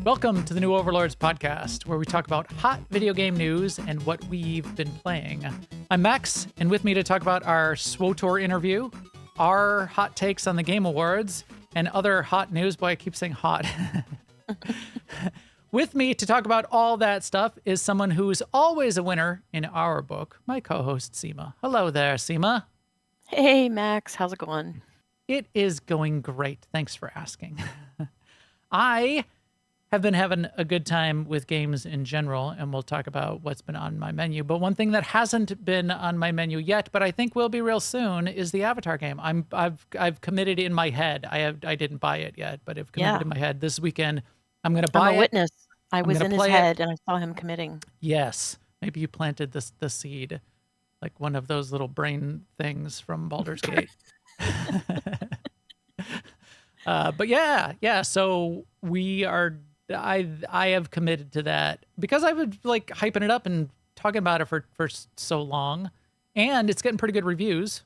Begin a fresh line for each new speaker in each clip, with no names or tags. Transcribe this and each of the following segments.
Welcome to the new Overlords Podcast, where we talk about hot video game news and what we've been playing. I'm Max, and with me to talk about our SWTOR interview, our hot takes on the Game Awards, and other hot news. Boy, I keep saying hot. With me to talk about all that stuff is someone who's always a winner in our book, my co-host, Sema. Hello there, Sema.
Hey, Max. How's it going?
It is going great. Thanks for asking. I have been having a good time with games in general, and we'll talk about what's been on my menu. But one thing that hasn't been on my menu yet, but I think will be real soon, is the Avatar game. I've committed in my head. I didn't buy it yet, but I've committed in my head this weekend. I'm going to buy it.
I'm a witness. I was in his head, and I saw him committing.
Yes, maybe you planted the seed, like one of those little brain things from Baldur's Gate. But yeah. So I have committed to that because I've been like hyping it up and talking about it for so long, and it's getting pretty good reviews.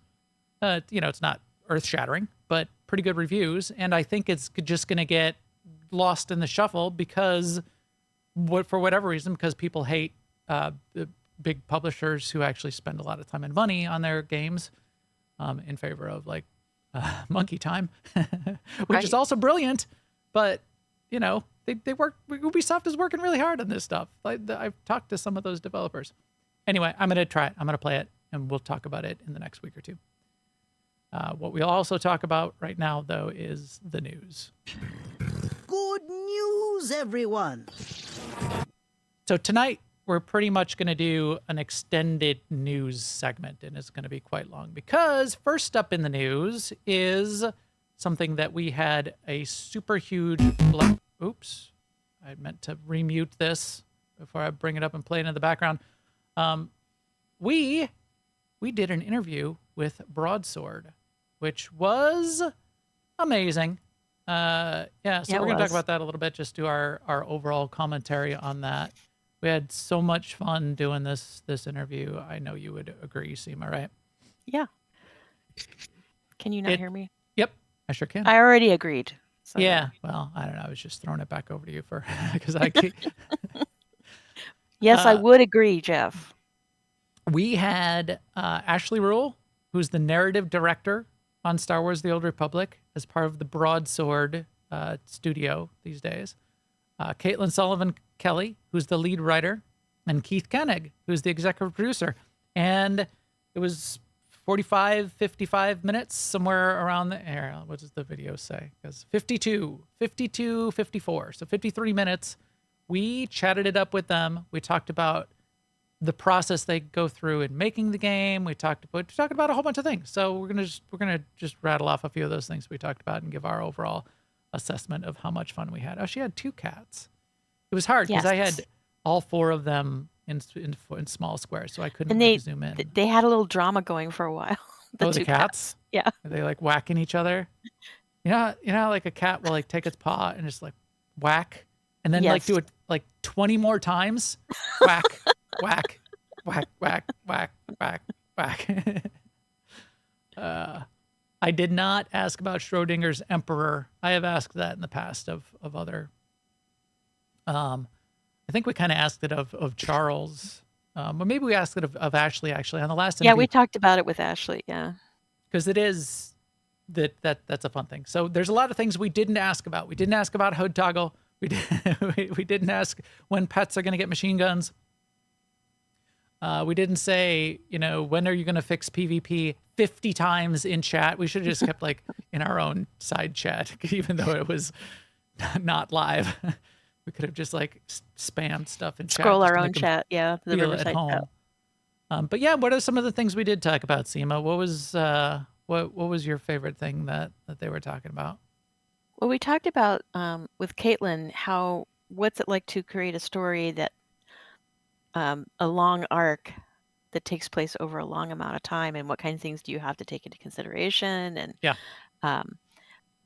It's not earth shattering, but pretty good reviews. And I think it's just going to get lost in the shuffle because for whatever reason, because people hate the big publishers who actually spend a lot of time and money on their games in favor of like Monkey Time, which is also brilliant, but they work. Ubisoft is working really hard on this stuff. I've talked to some of those developers. Anyway, I'm gonna try it. I'm gonna play it, and we'll talk about it in the next week or two. What we'll also talk about right now, though, is the news.
Good news, everyone.
So tonight, we're pretty much going to do an extended news segment, and it's going to be quite long because first up in the news is something that we had a super huge... Oops. I meant to remute this before I bring it up and play it in the background. We did an interview with Broadsword, which was amazing. So we're going to talk about that a little bit, just do our overall commentary on that. We had so much fun doing this interview. I know you would agree, Sema, right?
Yeah. Can you not hear me?
Yep, I sure can.
I already agreed. So.
Yeah, well, I don't know. I was just throwing it back over to you because I keep...
Yes, I would agree, Jeff.
We had Ashley Ruhl, who's the narrative director on Star Wars: The Old Republic, as part of the Broadsword studio these days. Sullivan Kelly, who's the lead writer, and Keith Kanneg, who's the executive producer. And it was 45, 55 minutes, somewhere around there. What does the video say? Because 52, 54. So 53 minutes. We chatted it up with them. We talked about the process they go through in making the game. We talked about a whole bunch of things. So we're gonna just rattle off a few of those things we talked about and give our overall assessment of how much fun we had. Oh, she had 2 cats. It was hard because I had all 4 of them in small squares, so I couldn't zoom in.
They had a little drama going for a while.
The cats?
Yeah.
Are they like whacking each other? You know how like a cat will like take its paw and just like whack, and then like do it like 20 more times. Whack, whack, whack, whack, whack, whack, whack. I did not ask about Schrodinger's Emperor. I have asked that in the past of other. I think we kind of asked it of Charles, or maybe we asked it of Ashley actually on the last interview.
Yeah, we talked about it with Ashley. Yeah,
because it is that's a fun thing. So there's a lot of things we didn't ask about. We didn't ask about HUD toggle. We didn't ask when pets are going to get machine guns. We didn't say, when are you going to fix PvP 50 times in chat. We should have just kept like in our own side chat, even though it was not live. We could have just like spammed stuff in chat.
Scroll our own chat, the Riverside chat.
But yeah, what are some of the things we did talk about, Sema? What was what was your favorite thing that they were talking about?
Well, we talked about with Caitlin what's it like to create a story that a long arc that takes place over a long amount of time, and what kind of things do you have to take into consideration? And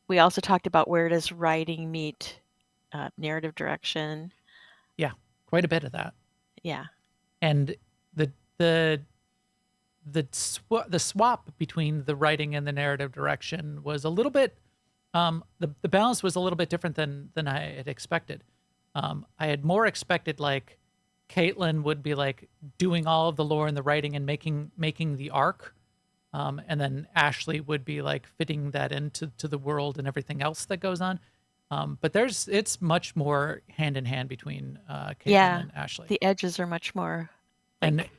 we also talked about where does writing meet narrative direction.
Yeah, quite a bit of that.
Yeah,
and the swap between the writing and the narrative direction was a little bit. The balance was a little bit different than I had expected. I had more expected like Caitlin would be like doing all of the lore and the writing and making the arc. And then Ashley would be like fitting that into the world and everything else that goes on. But it's much more hand in hand between Caitlin
Yeah,
and Ashley.
the edges are much more
And
like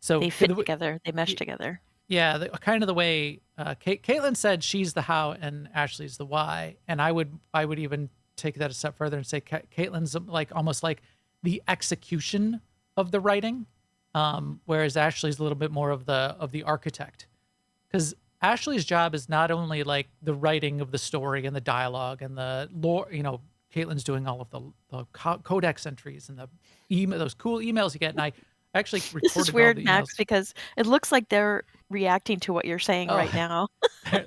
so
they fit together, they mesh
y-
together.
yeah, kind of the way Caitlin said she's the how and Ashley's the why, and I would even take that a step further and say Caitlin's like almost like the execution of the writing, whereas Ashley's a little bit more of the architect, because Ashley's job is not only like the writing of the story and the dialogue and the lore. Caitlin's doing all of the codex entries and the email, those cool emails you get, and I actually
This
recorded
is
all
weird,
the
Max,
emails.
because it looks like they're reacting to what you're saying
Oh,
right now.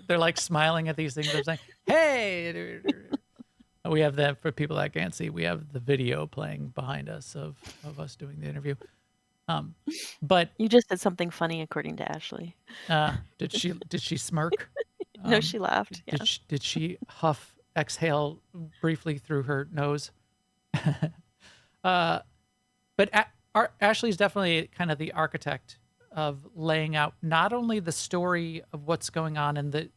they're like smiling at these things. They're saying, "Hey." We have that for people that can't see. We have the video playing behind us of us doing the interview. But
You just said something funny, according to Ashley.
did she smirk?
No, she laughed. Yeah.
Did she exhale briefly through her nose? But Ashley's definitely kind of the architect of laying out not only the story of what's going on in the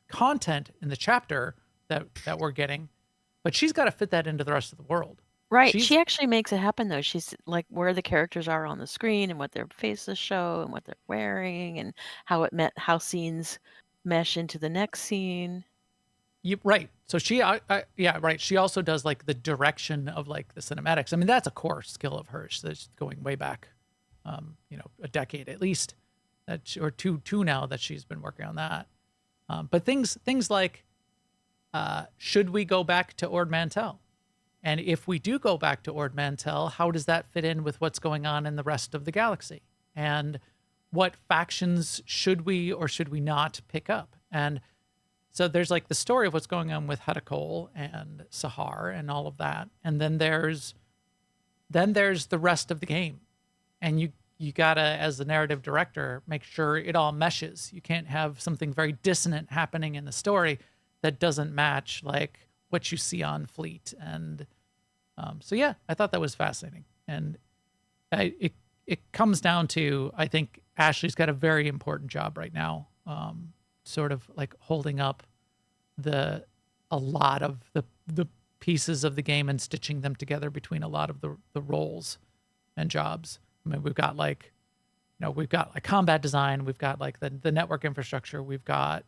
content in the chapter that we're getting, but she's got to fit that into the rest of the world.
Right.
She's
She actually makes it happen, though. She's like where the characters are on the screen and what their faces show and what they're wearing and how scenes mesh into the next scene.
right. So yeah, right. She also does like the direction of like the cinematics. I mean, that's a core skill of hers. That's going way back, a decade at least, or two now that she's been working on that. But things like, should we go back to Ord Mantell? And if we do go back to Ord Mantell, how does that fit in with what's going on in the rest of the galaxy? And what factions should we or should we not pick up? And so there's like the story of what's going on with Hedakol and Sahar and all of that. And then there's the rest of the game. And you gotta, as the narrative director, make sure it all meshes. You can't have something very dissonant happening in the story that doesn't match like what you see on Fleet. And so yeah, I thought that was fascinating. And it comes down to, I think Ashley's got a very important job right now, sort of like holding up a lot of the pieces of the game and stitching them together between a lot of the roles and jobs. I mean, we've got like combat design, we've got like the network infrastructure, we've got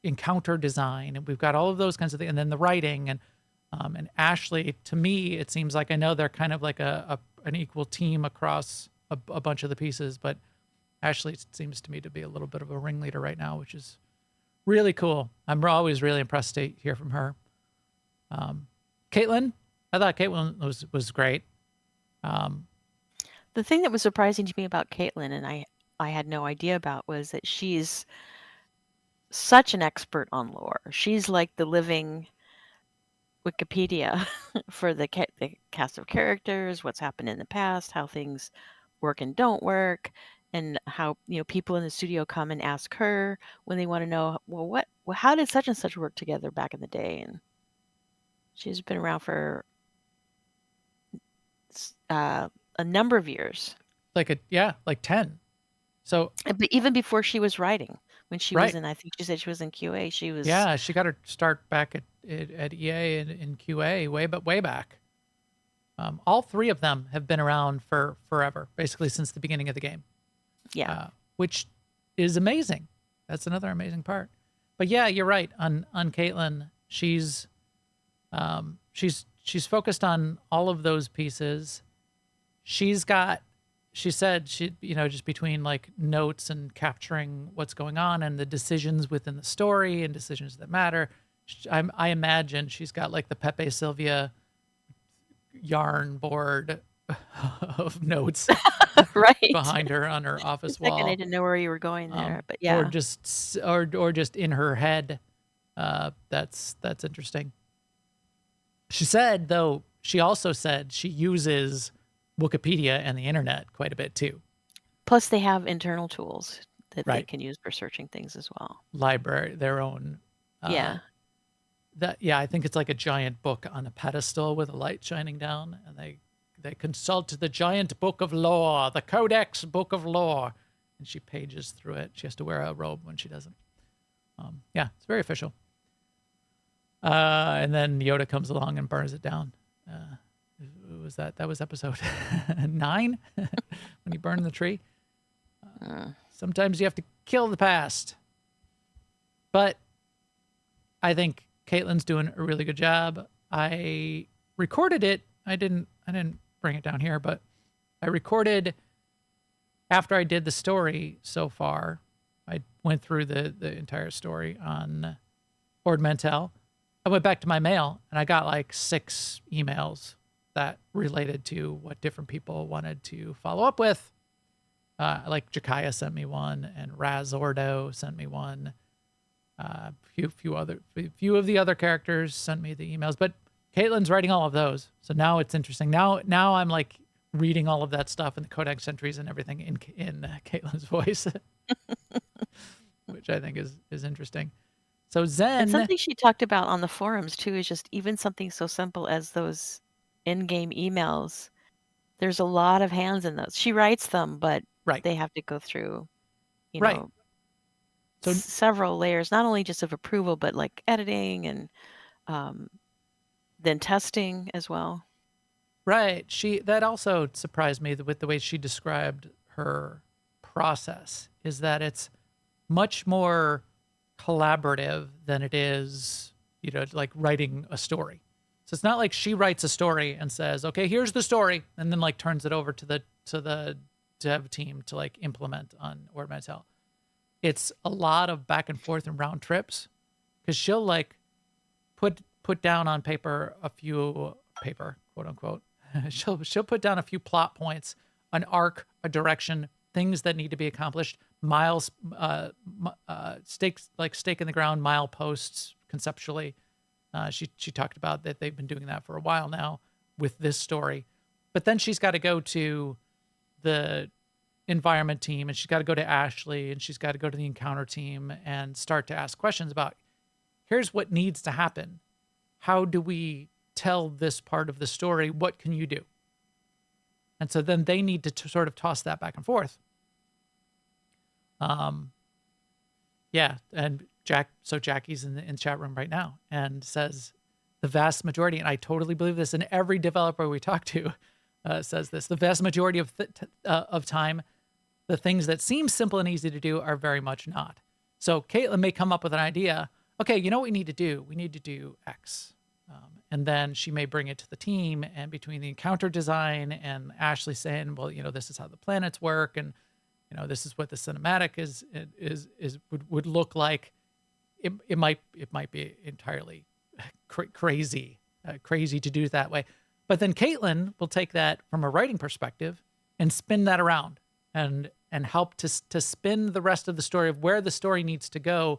encounter design, and we've got all of those kinds of things, and then the writing and Ashley, to me, it seems like, I know they're kind of like an equal team across a bunch of the pieces, but Ashley seems to me to be a little bit of a ringleader right now, which is really cool. I'm always really impressed to hear from her. Caitlin, I thought Caitlin was great.
The thing that was surprising to me about Caitlin, and I had no idea about, was that she's such an expert on lore. She's like the living Wikipedia for the cast of characters, what's happened in the past, how things work and don't work, and how people in the studio come and ask her when they want to know, well, how did such and such work together back in the day? And she's been around for a number of years.
Like 10. So
But even before she was writing, when she
Right.
was in, I think she said she was in QA. She was
yeah, she got her start back at EA in QA way back. All three of them have been around for forever, basically since the beginning of the game.
yeah.
Which is amazing. That's another amazing part. But yeah, you're right on Caitlin. She's focused on all of those pieces. She said just between like notes and capturing what's going on and the decisions within the story and decisions that matter. I imagine she's got like the Pepe Sylvia yarn board of notes
Right.
behind her on her office
Second,
wall.
I didn't know where you were going there, but yeah.
Or just in her head. That's interesting. She also said she uses Wikipedia and the internet quite a bit too.
Plus, they have internal tools that they
Right.
can use for searching things as well.
Library, their own
Yeah.
I think it's like a giant book on a pedestal with a light shining down, and they consult the giant book of lore, the Codex Book of Lore, and she pages through it. She has to wear a robe when she doesn't. Yeah, it's very official. And then Yoda comes along and burns it down. Was that was episode 9 when he burned the tree? Sometimes you have to kill the past. But I think Caitlin's doing a really good job. I recorded it. I didn't bring it down here, but I recorded after I did the story so far. I went through the entire story on Ord Mantell. I went back to my mail and I got like 6 emails that related to what different people wanted to follow up with. Like Jakaya sent me one, and Raz Ordo sent me one. Few of the other characters sent me the emails, but Caitlin's writing all of those. So now it's interesting. Now I'm like reading all of that stuff in the codex entries and everything in Caitlin's voice, which I think is interesting. So Zen,
And something she talked about on the forums too is just even something so simple as those in-game emails. There's a lot of hands in those. She writes them, but
right,
they have to go through,
right. So
several layers, not only just of approval, but like editing and then testing as well.
Right. That also surprised me with the way she described her process, is that it's much more collaborative than it is, like writing a story. So it's not like she writes a story and says, okay, here's the story, and then like turns it over to the dev team to like implement on Ord Mantell. It's a lot of back and forth and round trips, because she'll like put down on paper quote unquote. she'll put down a few plot points, an arc, a direction, things that need to be accomplished, stake in the ground, mileposts conceptually. She talked about that they've been doing that for a while now with this story, but then she's got to go to the environment team, and she's got to go to Ashley, and she's got to go to the encounter team and start to ask questions about, here's what needs to happen. How do we tell this part of the story? What can you do? And so then they need to sort of toss that back and forth. Yeah. And Jackie's in the chat room right now and says the vast majority, and I totally believe this, and every developer we talk to says this, the vast majority of time, the things that seem simple and easy to do are very much not. So Caitlin may come up with an idea. Okay, you know what we need to do? We need to do X. And then she may bring it to the team, and between the encounter design and Ashley saying, well, this is how the planets work, and this is what the cinematic would look like. It might be entirely crazy to do it that way. But then Caitlin will take that from a writing perspective and spin that around and help to spin the rest of the story of where the story needs to go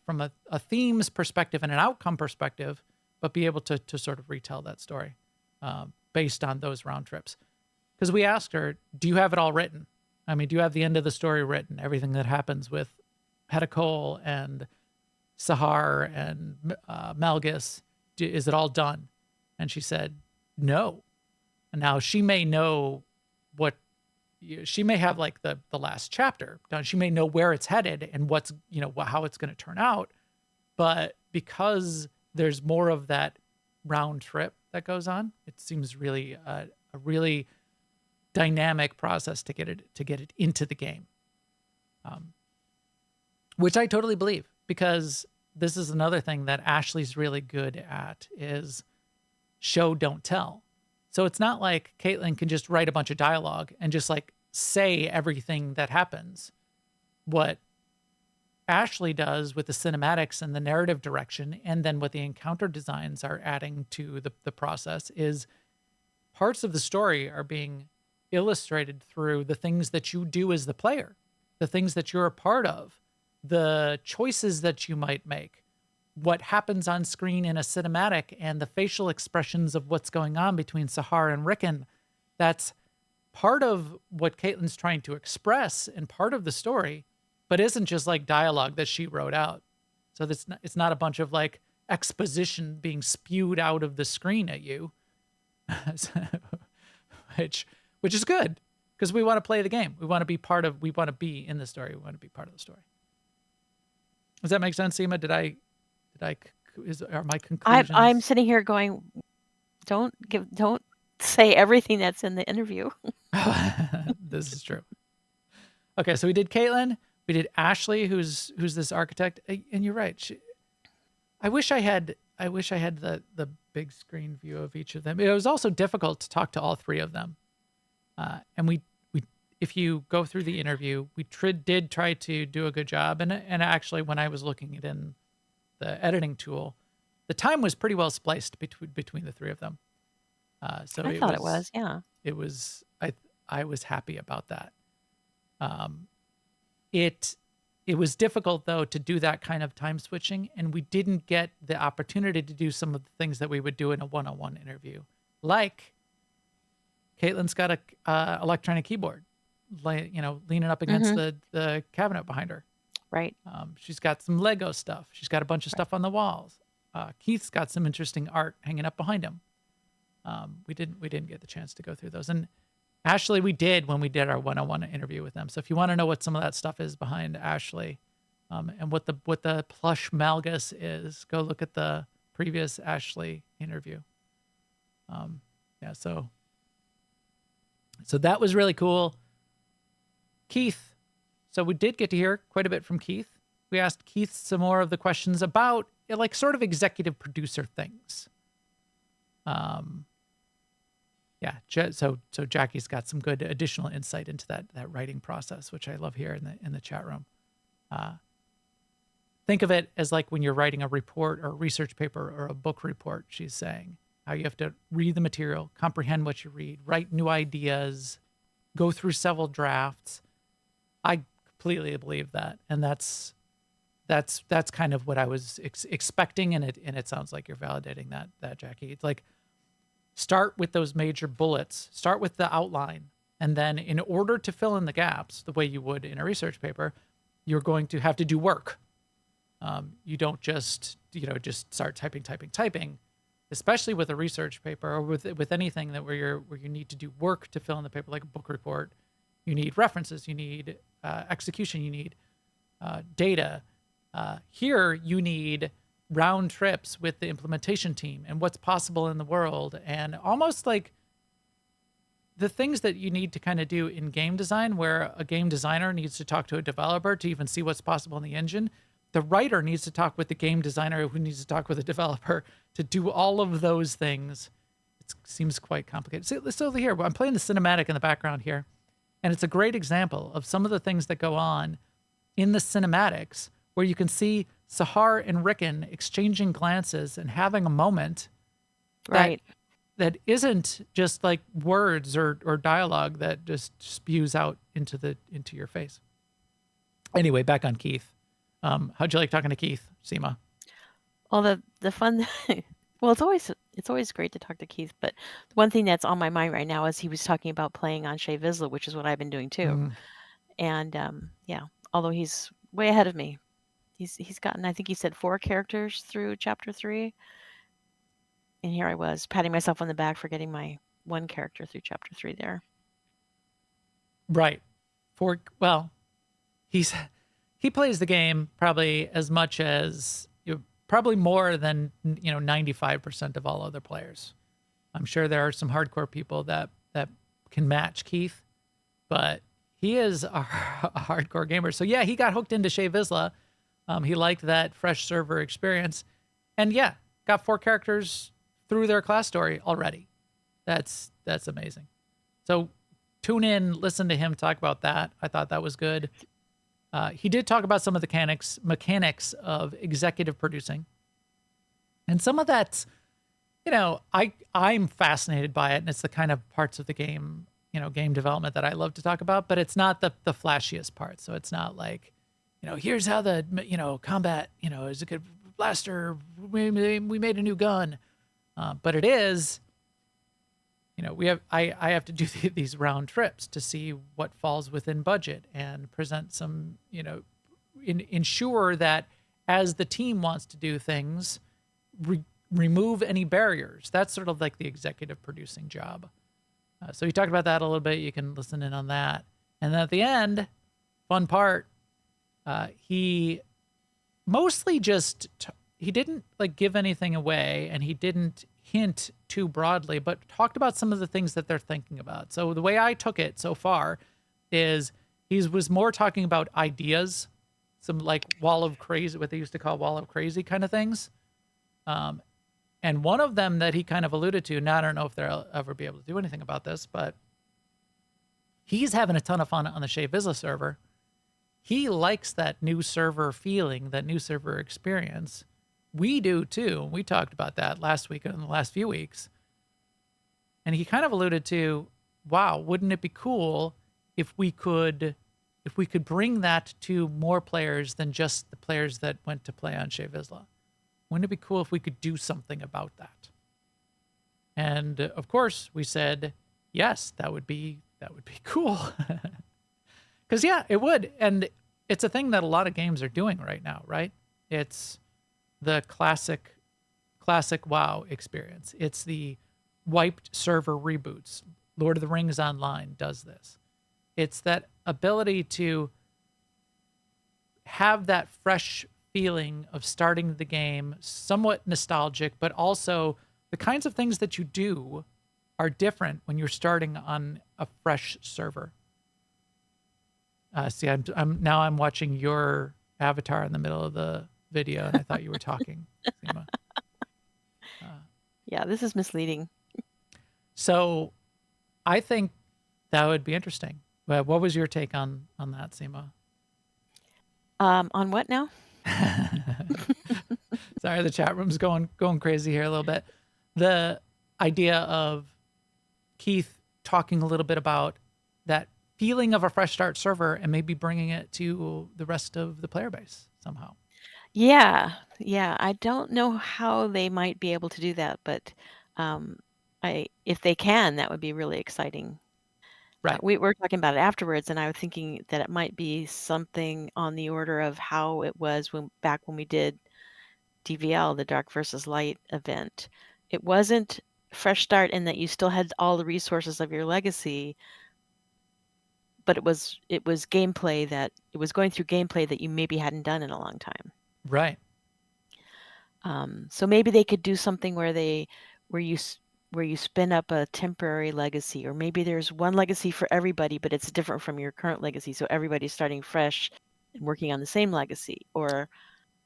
from a themes perspective and an outcome perspective, but be able to sort of retell that story based on those round trips. Because we asked her, do you have it all written? I mean, do you have the end of the story written? Everything that happens with Hedicole and Sahar and Malgus, is it all done? And she said, no. And now she may know she may have like the last chapter done. She may know where it's headed and what's, how it's going to turn out. But because there's more of that round trip that goes on, it seems really a really dynamic process to get it into the game. Which I totally believe, because this is another thing that Ashley's really good at, is show, don't tell. So it's not like Caitlin can just write a bunch of dialogue and just like say everything that happens. What Ashley does with the cinematics and the narrative direction, and then what the encounter designs are adding to the process, is parts of the story are being illustrated through the things that you do as the player, the things that you're a part of, the choices that you might make, what happens on screen in a cinematic, and the facial expressions of what's going on between Sahar and Rickon. That's part of what Caitlin's trying to express and part of the story, but isn't just like dialogue that she wrote out. So it's not a bunch of like exposition being spewed out of the screen at you, which is good because we want to play the game. We want to be in the story. We want to be part of the story. Does that make sense, Sema? Are my conclusions?
I'm sitting here going, don't say everything that's in the interview.
This is true. Okay, so we did Caitlin, we did Ashley, who's this architect, and you're right. I wish I had the big screen view of each of them. It was also difficult to talk to all three of them, and we if you go through the interview, we did try to do a good job, and actually when I was looking at in the editing tool, the time was pretty well spliced between the three of them. So
I thought it was, yeah.
It was. I was happy about that. It was difficult though to do that kind of time switching, and we didn't get the opportunity to do some of the things that we would do in a one-on-one interview. Like Caitlin's got a electronic keyboard, leaning up against the cabinet behind her.
Right.
She's got some Lego stuff. She's got a bunch of stuff on the walls. Keith's got some interesting art hanging up behind him. We didn't get the chance to go through those. And Ashley, we did when we did our one-on-one interview with them. So if you want to know what some of that stuff is behind Ashley, and what the plush Malgus is, go look at the previous Ashley interview. So that was really cool. Keith. So we did get to hear quite a bit from Keith. We asked Keith some more of the questions about like sort of executive producer things. So Jackie's got some good additional insight into that writing process, which I love here in the chat room. Think of it as like when you're writing a report or a research paper or a book report, she's saying, how you have to read the material, comprehend what you read, write new ideas, go through several drafts. I completely believe that. And that's kind of what I was expecting. And it sounds like you're validating that, Jackie. It's like, start with those major bullets, start with the outline. And then in order to fill in the gaps, the way you would in a research paper, you're going to have to do work. You don't just start typing, especially with a research paper or with anything where you need to do work to fill in the paper, like a book report. You need references, you need execution, you need data. Here you need round trips with the implementation team and what's possible in the world, and almost like the things that you need to kind of do in game design, where a game designer needs to talk to a developer to even see what's possible in the engine. The writer needs to talk with the game designer who needs to talk with the developer to do all of those things. It seems quite complicated. So here, I'm playing the cinematic in the background here, and it's a great example of some of the things that go on in the cinematics, where you can see Sahar and Rickon exchanging glances and having a moment that isn't just like words or dialogue that just spews out into your face. Anyway, back on Keith. How'd you like talking to Keith, Sema?
Well, the fun, well, it's always great to talk to Keith, but the one thing that's on my mind right now is he was talking about playing on Shea Vizsla, which is what I've been doing too. And although he's way ahead of me, he's gotten, I think he said 4 characters through chapter 3. And here I was patting myself on the back for getting my 1 character through chapter 3 there.
Right. He plays the game probably as much as probably more than 95% of all other players. I'm sure there are some hardcore people that can match Keith, but he is a hardcore gamer. So yeah, he got hooked into Shea Vizsla. He liked that fresh server experience, and yeah, got 4 characters through their class story already. That's amazing. So tune in, listen to him talk about that. I thought that was good. He did talk about some of the mechanics of executive producing. And some of that's, I'm fascinated by it, and it's the kind of parts of the game, game development that I love to talk about, but it's not the flashiest part. So it's not like, here's how the, combat, is a good blaster. We made a new gun. But it is, I have to do these round trips to see what falls within budget and present some, ensure that as the team wants to do things, remove any barriers. That's sort of like the executive producing job. So he talked about that a little bit. You can listen in on that. And then at the end, fun part, he mostly just he didn't like give anything away, and he didn't hint too broadly, but talked about some of the things that they're thinking about. So the way I took it so far is he was more talking about ideas, some like wall of crazy, what they used to call wall of crazy kind of things. And one of them that he kind of alluded to, now I don't know if they'll ever be able to do anything about this, but he's having a ton of fun on the Shea Vizsla server. He likes that new server feeling, that new server experience. We do too. We talked about that last week and in the last few weeks. And he kind of alluded to, wow, wouldn't it be cool if we could bring that to more players than just the players that went to play on Shea Vizsla? Wouldn't it be cool if we could do something about that? And of course, we said, yes, that would be cool. Because yeah, it would. And it's a thing that a lot of games are doing right now, right? It's the classic WoW experience. It's the wiped server reboots. Lord of the Rings Online does this. It's that ability to have that fresh feeling of starting the game, somewhat nostalgic, but also the kinds of things that you do are different when you're starting on a fresh server. See, I'm watching your avatar in the middle of the video, and I thought you were talking, Sema.
Yeah, this is misleading.
So I think that would be interesting. What was your take on that, Sema?
On what now?
Sorry, the chat room's going crazy here a little bit. The idea of Keith talking a little bit about that feeling of a fresh start server and maybe bringing it to the rest of the player base somehow.
Yeah. I don't know how they might be able to do that, but if they can, that would be really exciting.
Right.
We were talking about it afterwards, and I was thinking that it might be something on the order of how it was back when we did DVL, the Dark versus Light event. It wasn't fresh start in that you still had all the resources of your legacy, but it was gameplay that it was going through gameplay that you maybe hadn't done in a long time.
Right.
So maybe they could do something where you spin up a temporary legacy, or maybe there's one legacy for everybody, but it's different from your current legacy, so everybody's starting fresh and working on the same legacy. Or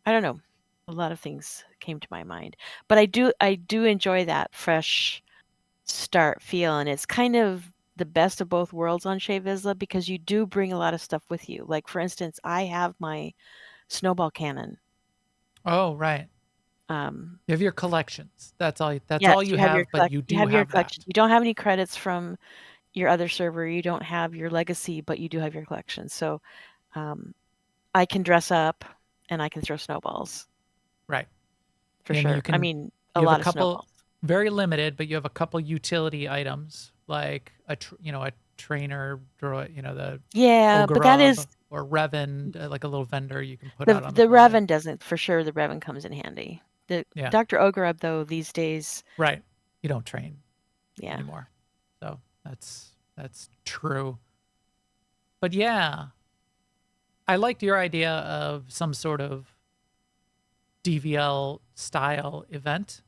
I don't know, a lot of things came to my mind, but I do enjoy that fresh start feel, and it's kind of the best of both worlds on Shea Vizsla, because you do bring a lot of stuff with you. Like, for instance, I have my snowball cannon.
Oh, right. You have your collections. That's all. That's
yes,
all you have. But you do have
your
that.
collection. You don't have any credits from your other server. You don't have your legacy, but you do have your collection. So I can dress up and I can throw snowballs.
Right.
For
and
sure.
You can,
I mean, a lot of snowballs.
Very limited, but you have a couple utility items like a trainer droid, the
but that is,
or Revan, like a little vendor you can put
the
out on the
Revan doesn't, for sure. The Revan comes in handy.
Yeah.
Dr. Ogrub, though, these days,
right, you don't train
yeah,
anymore, so that's true. But yeah, I liked your idea of some sort of DVL style event.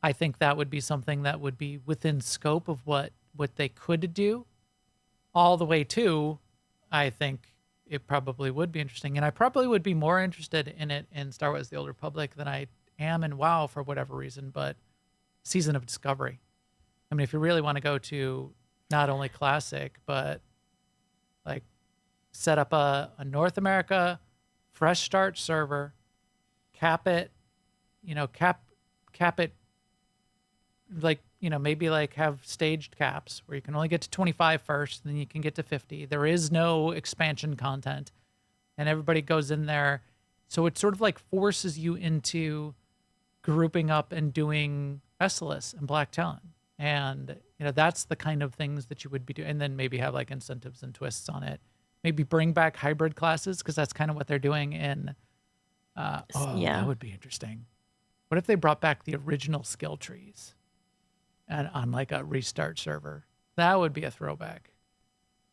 I think that would be something that would be within scope of what they could do. All the way to, I think it probably would be interesting. And I probably would be more interested in it in Star Wars The Old Republic than I am in WoW for whatever reason, but Season of Discovery. I mean, if you really want to go to not only classic, but like set up a North America fresh start server, cap it, cap it, like, maybe like have staged caps where you can only get to 25 first, then you can get to 50. There is no expansion content, and everybody goes in there. So it sort of like forces you into grouping up and doing Esselis and Black Talon. And, that's the kind of things that you would be doing. And then maybe have like incentives and twists on it. Maybe bring back hybrid classes, because that's kind of what they're doing in, that would be interesting. What if they brought back the original skill trees and on like a restart server? That would be a throwback.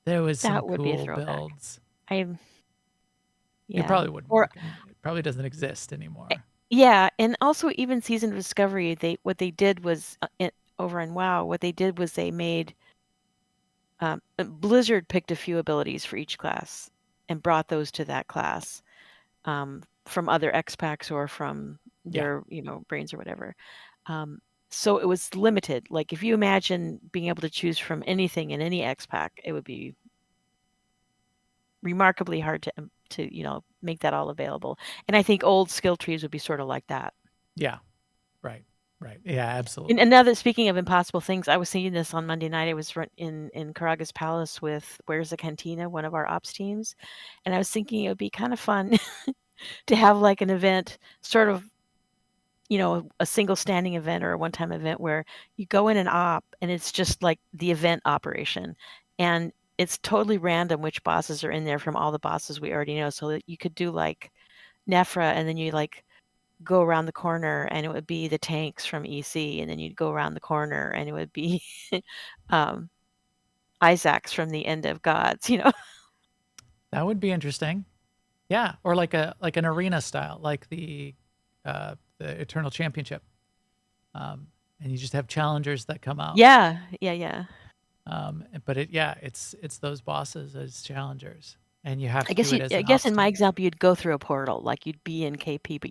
There was some
That would be a
cool
throwback.
builds.
I
It
yeah.
probably wouldn't
Or
work. I mean, it probably doesn't exist anymore.
yeah, and also even Season of Discovery, what they did was over in WoW, what they did was they made Blizzard picked a few abilities for each class and brought those to that class from other X packs or from
Yeah.
their brains or whatever. So it was limited. Like if you imagine being able to choose from anything in any X pack, it would be remarkably hard to make that all available. And I think old skill trees would be sort of like that.
Yeah. Right. Right. Yeah,
And
absolutely.
another, speaking of impossible things, I was seeing this on Monday night. I was in Karaga's Palace with Where's the Cantina, one of our ops teams, and I was thinking it would be kind of fun to have like an event, sort of, a single standing event or a one-time event where you go in an op and it's just like the event operation, and it's totally random which bosses are in there from all the bosses we already know. So that you could do like Nephra, and then you like go around the corner and it would be the tanks from EC, and then you'd go around the corner and it would be um, Isaacs from the End of Gods.
That would be interesting. Yeah, or like an arena style, like the Eternal Championship, and you just have challengers that come out.
Yeah.
But it's those bosses as challengers, and you have
I
to
guess
do it as
I
an
guess
ops
in my
team.
example, you'd go through a portal, like you'd be in KP, but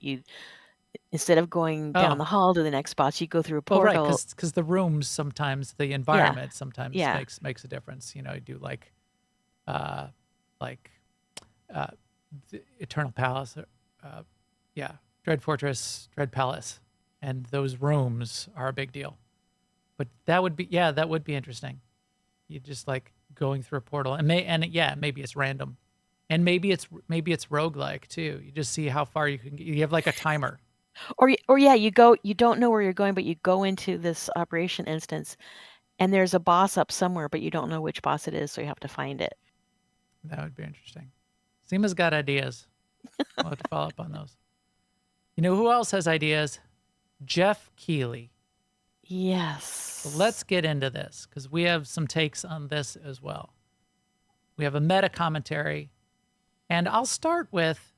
instead of going down
Oh,
the hall to the next boss, you go through a
well, right,
portal.
because the rooms sometimes the
Yeah,
environment sometimes
yeah.
makes a difference. You know, you do uh, like uh, the Eternal Palace, yeah, Dread Fortress, Dread Palace, and those rooms are a big deal. But that would be interesting. You just like going through a portal, and maybe it's random, and maybe it's roguelike too. You just see how far you can get. You have like a timer.
Or yeah, you don't know where you're going, but you go into this operation instance, and there's a boss up somewhere, but you don't know which boss it is, so you have to find it.
That would be interesting. Sema's got ideas. We'll have to follow up on those. You know who else has ideas? Jeff Keighley.
Yes.
So let's get into this because we have some takes on this as well. We have a meta commentary, and I'll start with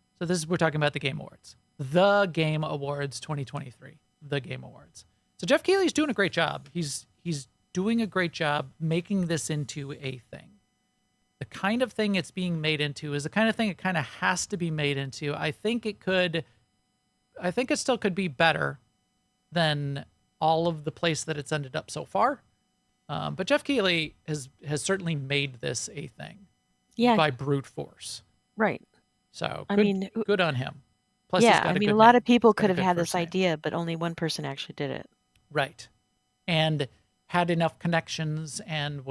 we're talking about the Game Awards. The Game Awards 2023. The Game Awards. So Jeff Keighley's doing a great job. He's doing a great job making this into a thing. The kind of thing it's being made into is the kind of thing it kind of has to be made into. I think it still could be better than all of the place that it's ended up so far. But Jeff Keighley has certainly made this a thing by brute force.
Right.
So
I mean,
good on him. Plus, he's got a good
a lot
name.
of people
He's got
could
a
have
good
had this
first name.
idea, but only one person actually did it.
Right. And had enough connections and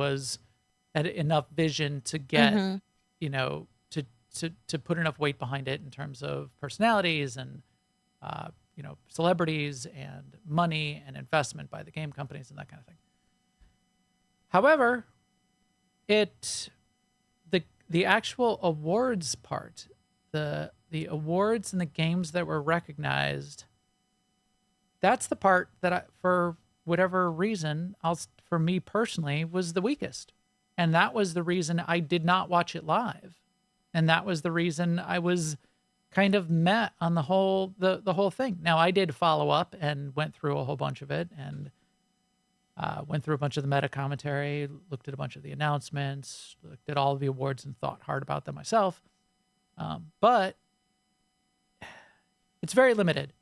had enough vision to get, to put enough weight behind it in terms of personalities and, celebrities and money and investment by the game companies and that kind of thing. However, the actual awards part, the awards and the games that were recognized, that's the part that for whatever reason, for me personally, was the weakest. And that was the reason I did not watch it live. And that was the reason I was kind of met on the whole thing. Now, I did follow up and went through a whole bunch of it and went through a bunch of the meta commentary, looked at a bunch of the announcements, looked at all of the awards and thought hard about them myself. But it's very limited.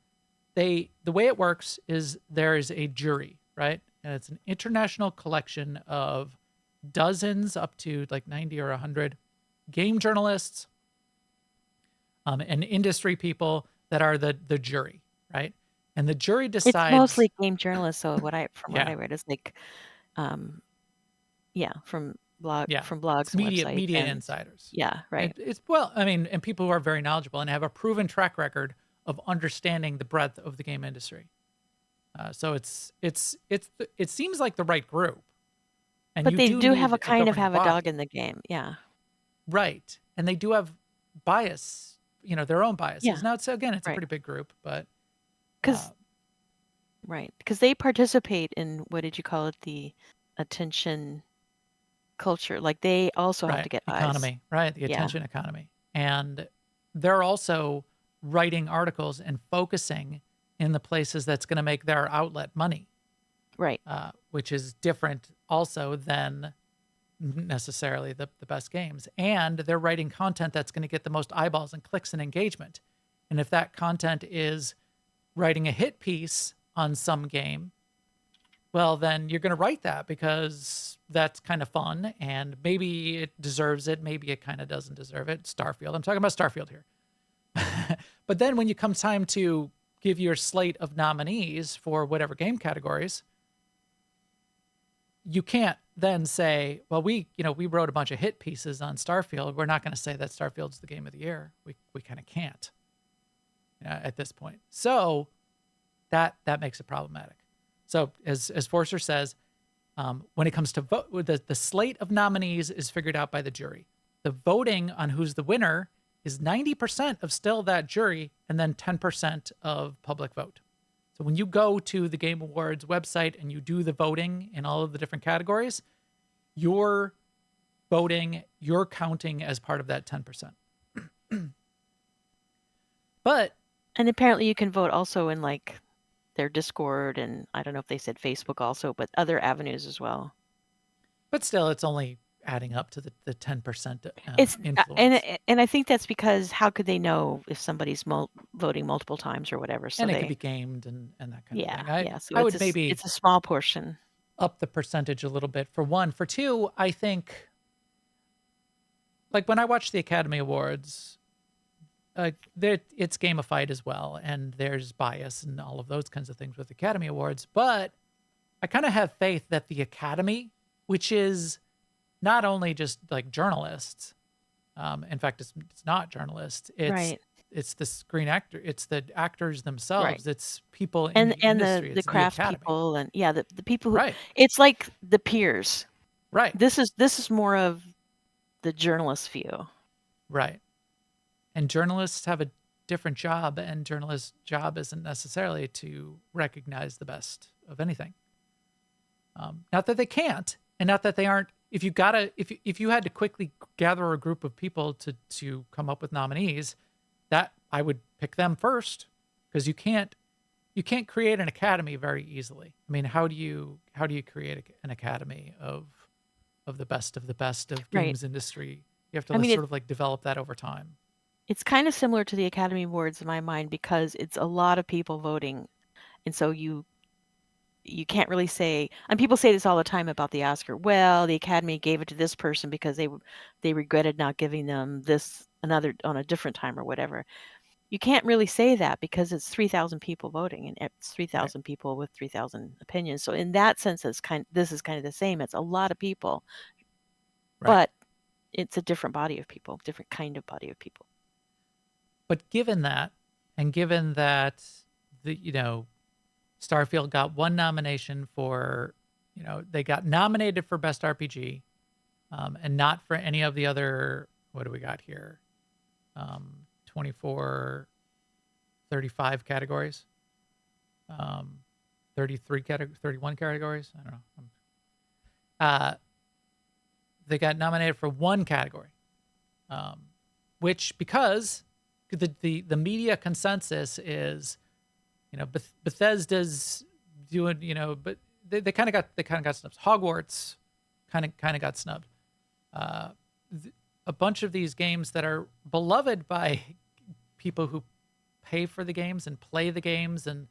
The way it works is there is a jury, right? And it's an international collection of dozens up to like 90 or 100 game journalists and industry people that are the jury, right? And the jury decides.
It's mostly game journalists. So what I read is like, from blogs
It's
and
media
websites and
insiders.
yeah, right.
And people who are very knowledgeable and have a proven track record of understanding the breadth of the game industry. So it seems like the right group. And
But they do have a
governing
have a
body.
dog in the game. Yeah.
Right. And they do have bias, their own biases.
Yeah.
Now it's a
Right.
pretty big group, but
Because Right. Because they participate in, what did you call it? The attention culture. Like they also have to
Right.
get eyes.
Economy, right? The
Yeah.
attention economy. And they're also writing articles and focusing in the places that's going to make their outlet money,
Right.
which is different also than necessarily the best games. And they're writing content that's going to get the most eyeballs and clicks and engagement. And if that content is writing a hit piece on some game, well, then you're going to write that because that's kind of fun and maybe it deserves it. Maybe it kind of doesn't deserve it. Starfield. I'm talking about Starfield here. But then when you come time to give your slate of nominees for whatever game categories, you can't then say, well, we wrote a bunch of hit pieces on Starfield. We're not going to say that Starfield's the game of the year. We kind of can't at this point. So that makes it problematic. So as Forster says, when it comes to vote, the slate of nominees is figured out by the jury. The voting on who's the winner is 90% of still that jury and then 10% of public vote. So when you go to the Game Awards website and you do the voting in all of the different categories, you're voting, you're counting as part of that 10%.
And apparently you can vote also in like their Discord, and I don't know if they said Facebook also, but other avenues as well.
But still, it's only adding up to the 10%
It's
influence.
and I think that's because how could they know if somebody's voting multiple times or whatever? So
and it could be gamed and that kind of thing.
Yeah. So
I would maybe
it's a small portion.
Up the percentage a little bit for one. For two, I think, like when I watch the Academy Awards, it's gamified as well, and there's bias and all of those kinds of things with Academy Awards. But I kind of have faith that the Academy, which is not only just like journalists, in fact, it's not journalists. It's the screen actor. It's the actors themselves.
Right.
It's people in
And
the industry.
the craft people and the people who,
right.
It's like the peers.
Right.
This is more of the journalist view.
Right. And journalists have a different job, and journalists' job isn't necessarily to recognize the best of anything. Not that they can't, and not that they aren't. If you had to quickly gather a group of people to come up with nominees, that I would pick them first, because you can't create an academy very easily. I mean, how do you create an academy of the best of games industry? You have to sort of like develop that over time.
It's kind of similar to the Academy Awards in my mind, because it's a lot of people voting, and so you can't really say, and people say this all the time about the Oscar, well, the Academy gave it to this person because they regretted not giving them this another on a different time or whatever. You can't really say that because it's 3,000 people voting, and it's 3,000 people with 3,000 opinions. So in that sense, this is kind of the same. It's a lot of people, but it's a different body of people, different kind of body of people.
But given that, and given that Starfield got one nomination for, they got nominated for Best RPG, and not for any of the other, what do we got here? 24, 35 categories, 31 categories. I don't know. They got nominated for one category, which, because the media consensus is, Bethesda's doing, but they kind of got snubbed. Hogwarts kind of got snubbed. A bunch of these games that are beloved by people who pay for the games and play the games and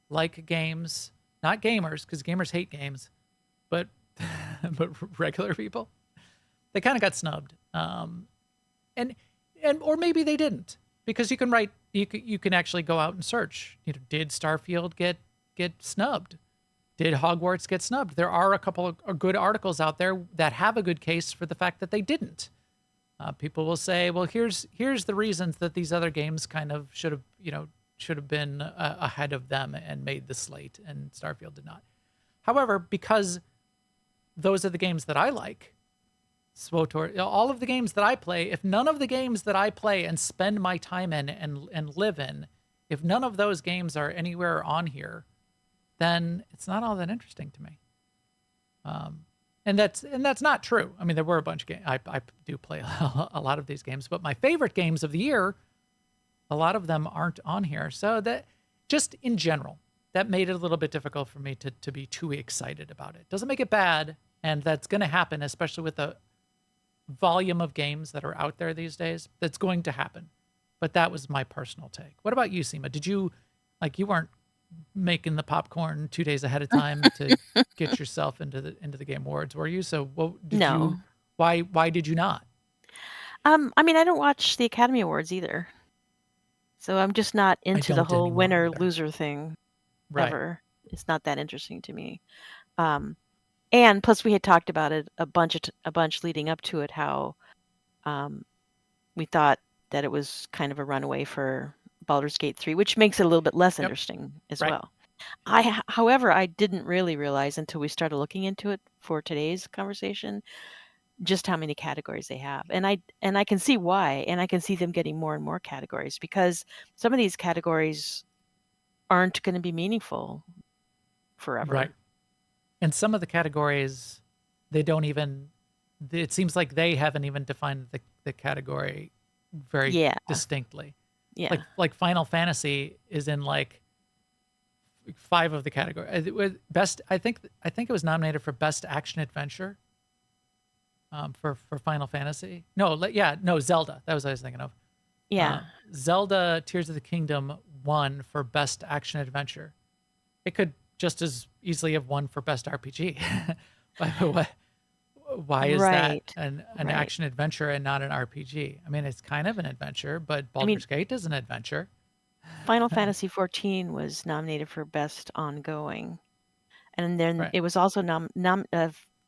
like games, not gamers, because gamers hate games, but regular people, they kind of got snubbed. And or maybe they didn't, because you can write, you can actually go out and search. Did Starfield get snubbed? Did Hogwarts get snubbed? There are a couple of good articles out there that have a good case for the fact that they didn't. People will say, well, here's the reasons that these other games kind of should have been ahead of them and made the slate, and Starfield did not. However, because those are the games that I like, SWTOR, all of the games that I play, if none of the games that I play and spend my time in and live in, if none of those games are anywhere on here, then it's not all that interesting to me. And that's not true. I mean, there were a bunch of games. I do play a lot of these games, but my favorite games of the year, a lot of them aren't on here. So that just in general, that made it a little bit difficult for me to be too excited about it. Doesn't make it bad, and that's going to happen, especially with the volume of games that are out there these days. That's going to happen. But that was my personal take. What about you, Sema? Did you, you weren't making the popcorn 2 days ahead of time to get yourself into the Game Awards, were you? So
No.
why did you not?
I mean, I don't watch the Academy Awards either. So I'm just not into the
don't
whole
anymore
winner
either.
loser thing
Right.
ever. It's not that interesting to me. And plus we had talked about it a bunch leading up to it, how we thought that it was kind of a runaway for Baldur's Gate 3, which makes it a little bit less
Yep.
interesting as
Right.
well. However, I didn't really realize until we started looking into it for today's conversation just how many categories they have. And I can see why, and I can see them getting more and more categories, because some of these categories aren't going to be meaningful forever.
Right. And some of the categories, they don't even, it seems like they haven't even defined the category very
Yeah.
distinctly.
Yeah.
Like Final Fantasy is in 5 of the categories. It was best, I think it was nominated for Best Action Adventure for Final Fantasy. No, Zelda. That was what I was thinking of.
Yeah.
Zelda Tears of the Kingdom won for Best Action Adventure. It could just as easily have won for Best RPG. Why is
Right.
that an
Right.
action adventure and not an RPG? I mean, it's kind of an adventure, but Baldur's Gate is an adventure.
Final Fantasy 14 was nominated for Best Ongoing. And then
Right.
it was also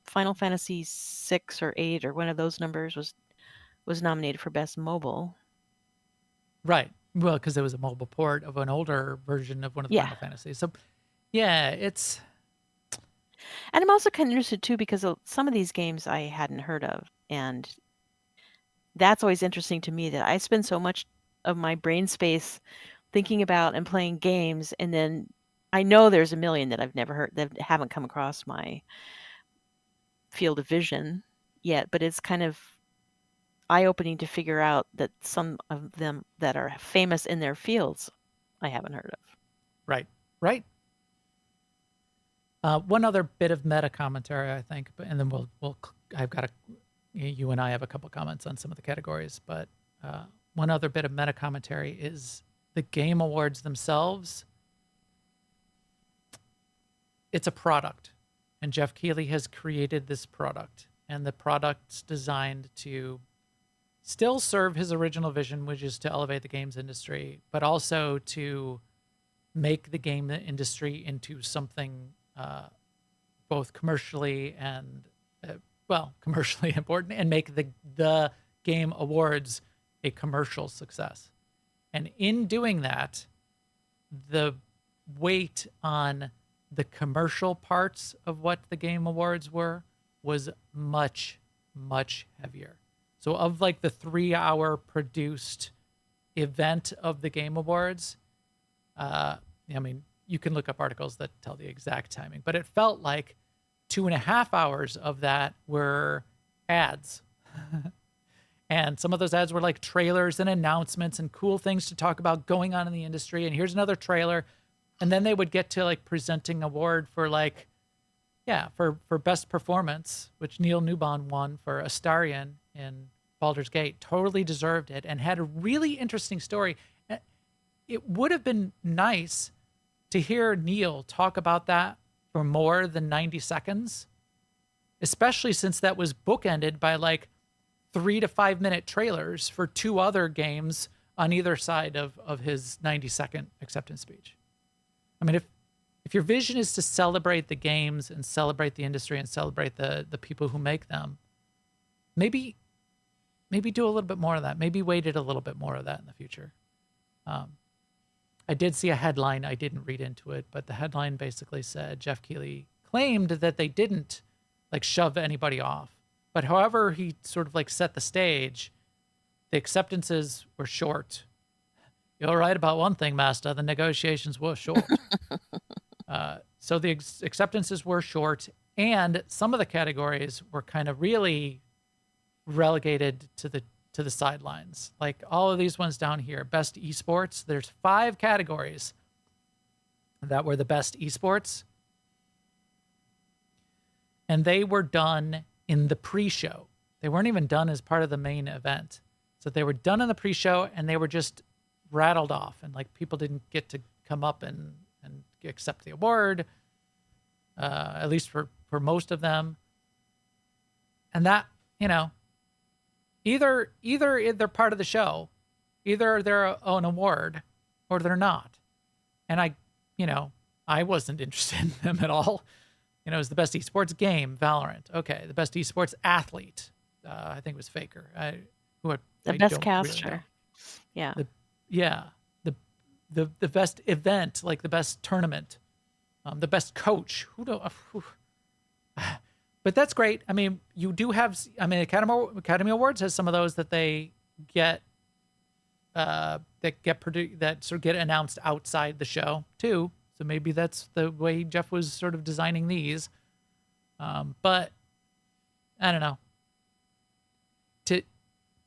Final Fantasy 6 or 8 or one of those numbers was nominated for Best Mobile.
Right. Well, because it was a mobile port of an older version of one of the
Yeah.
Final Fantasies. So, yeah, it's...
And I'm also kind of interested too, because some of these games I hadn't heard of, and that's always interesting to me, that I spend so much of my brain space thinking about and playing games, and then I know there's a million that I've never heard, that haven't come across my field of vision yet, but it's kind of eye-opening to figure out that some of them that are famous in their fields I haven't heard of.
Right. One other bit of meta commentary, I think, and then you and I have a couple comments on some of the categories, but one other bit of meta commentary is the Game Awards themselves. It's a product, and Jeff Keighley has created this product, and the product's designed to still serve his original vision, which is to elevate the games industry, but also to make the game industry into something both commercially and commercially important, and make the Game Awards a commercial success. And in doing that, the weight on the commercial parts of what the Game Awards was much, much heavier. So of the 3-hour produced event of the Game Awards, I mean, you can look up articles that tell the exact timing, but it felt like 2.5 hours of that were ads. And some of those ads were like trailers and announcements and cool things to talk about going on in the industry. And here's another trailer. And then they would get to presenting award for for best performance, which Neil Newbon won for Astarion in Baldur's Gate. Totally deserved it and had a really interesting story. It would have been nice to hear Neil talk about that for more than 90 seconds, especially since that was bookended by 3 to 5 minute trailers for 2 other games on either side of his 90-second acceptance speech. I mean, if your vision is to celebrate the games and celebrate the industry and celebrate the people who make them, maybe do a little bit more of that. Maybe weighted a little bit more of that in the future. I did see a headline. I didn't read into it, but the headline basically said Jeff Keighley claimed that they didn't shove anybody off. But however he sort of set the stage, the acceptances were short. You're right about one thing, Master. The negotiations were short. So the acceptances were short, and some of the categories were kind of really relegated to the sidelines. Like all of these ones down here, best esports. There's 5 categories that were the best esports, and they were done in the pre-show. They weren't even done as part of the main event. So they were done in the pre-show, and they were just rattled off, and like people didn't get to come up and accept the award, at least for most of them. And that, either they're part of the show, either they're an award, or they're not. And I wasn't interested in them at all. It was the best esports game, Valorant. Okay, the best esports athlete, I think it was Faker.
The best caster. Really
the best event, like the best tournament, the best coach. But that's great. I mean, you do have. I mean, Academy Awards has some of those that they get that sort of get announced outside the show too. So maybe that's the way Jeff was sort of designing these. But I don't know.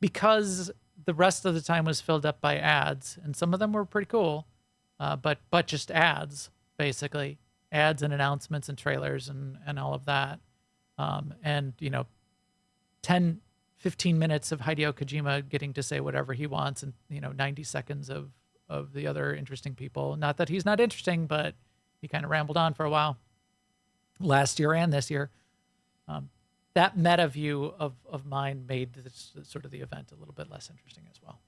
Because the rest of the time was filled up by ads, and some of them were pretty cool, but just ads, basically. Ads and announcements and trailers and all of that. And 10, 15 minutes of Hideo Kojima getting to say whatever he wants, and 90 seconds of the other interesting people. Not that he's not interesting, but he kind of rambled on for a while last year and this year. That meta view of mine made this sort of the event a little bit less interesting as well.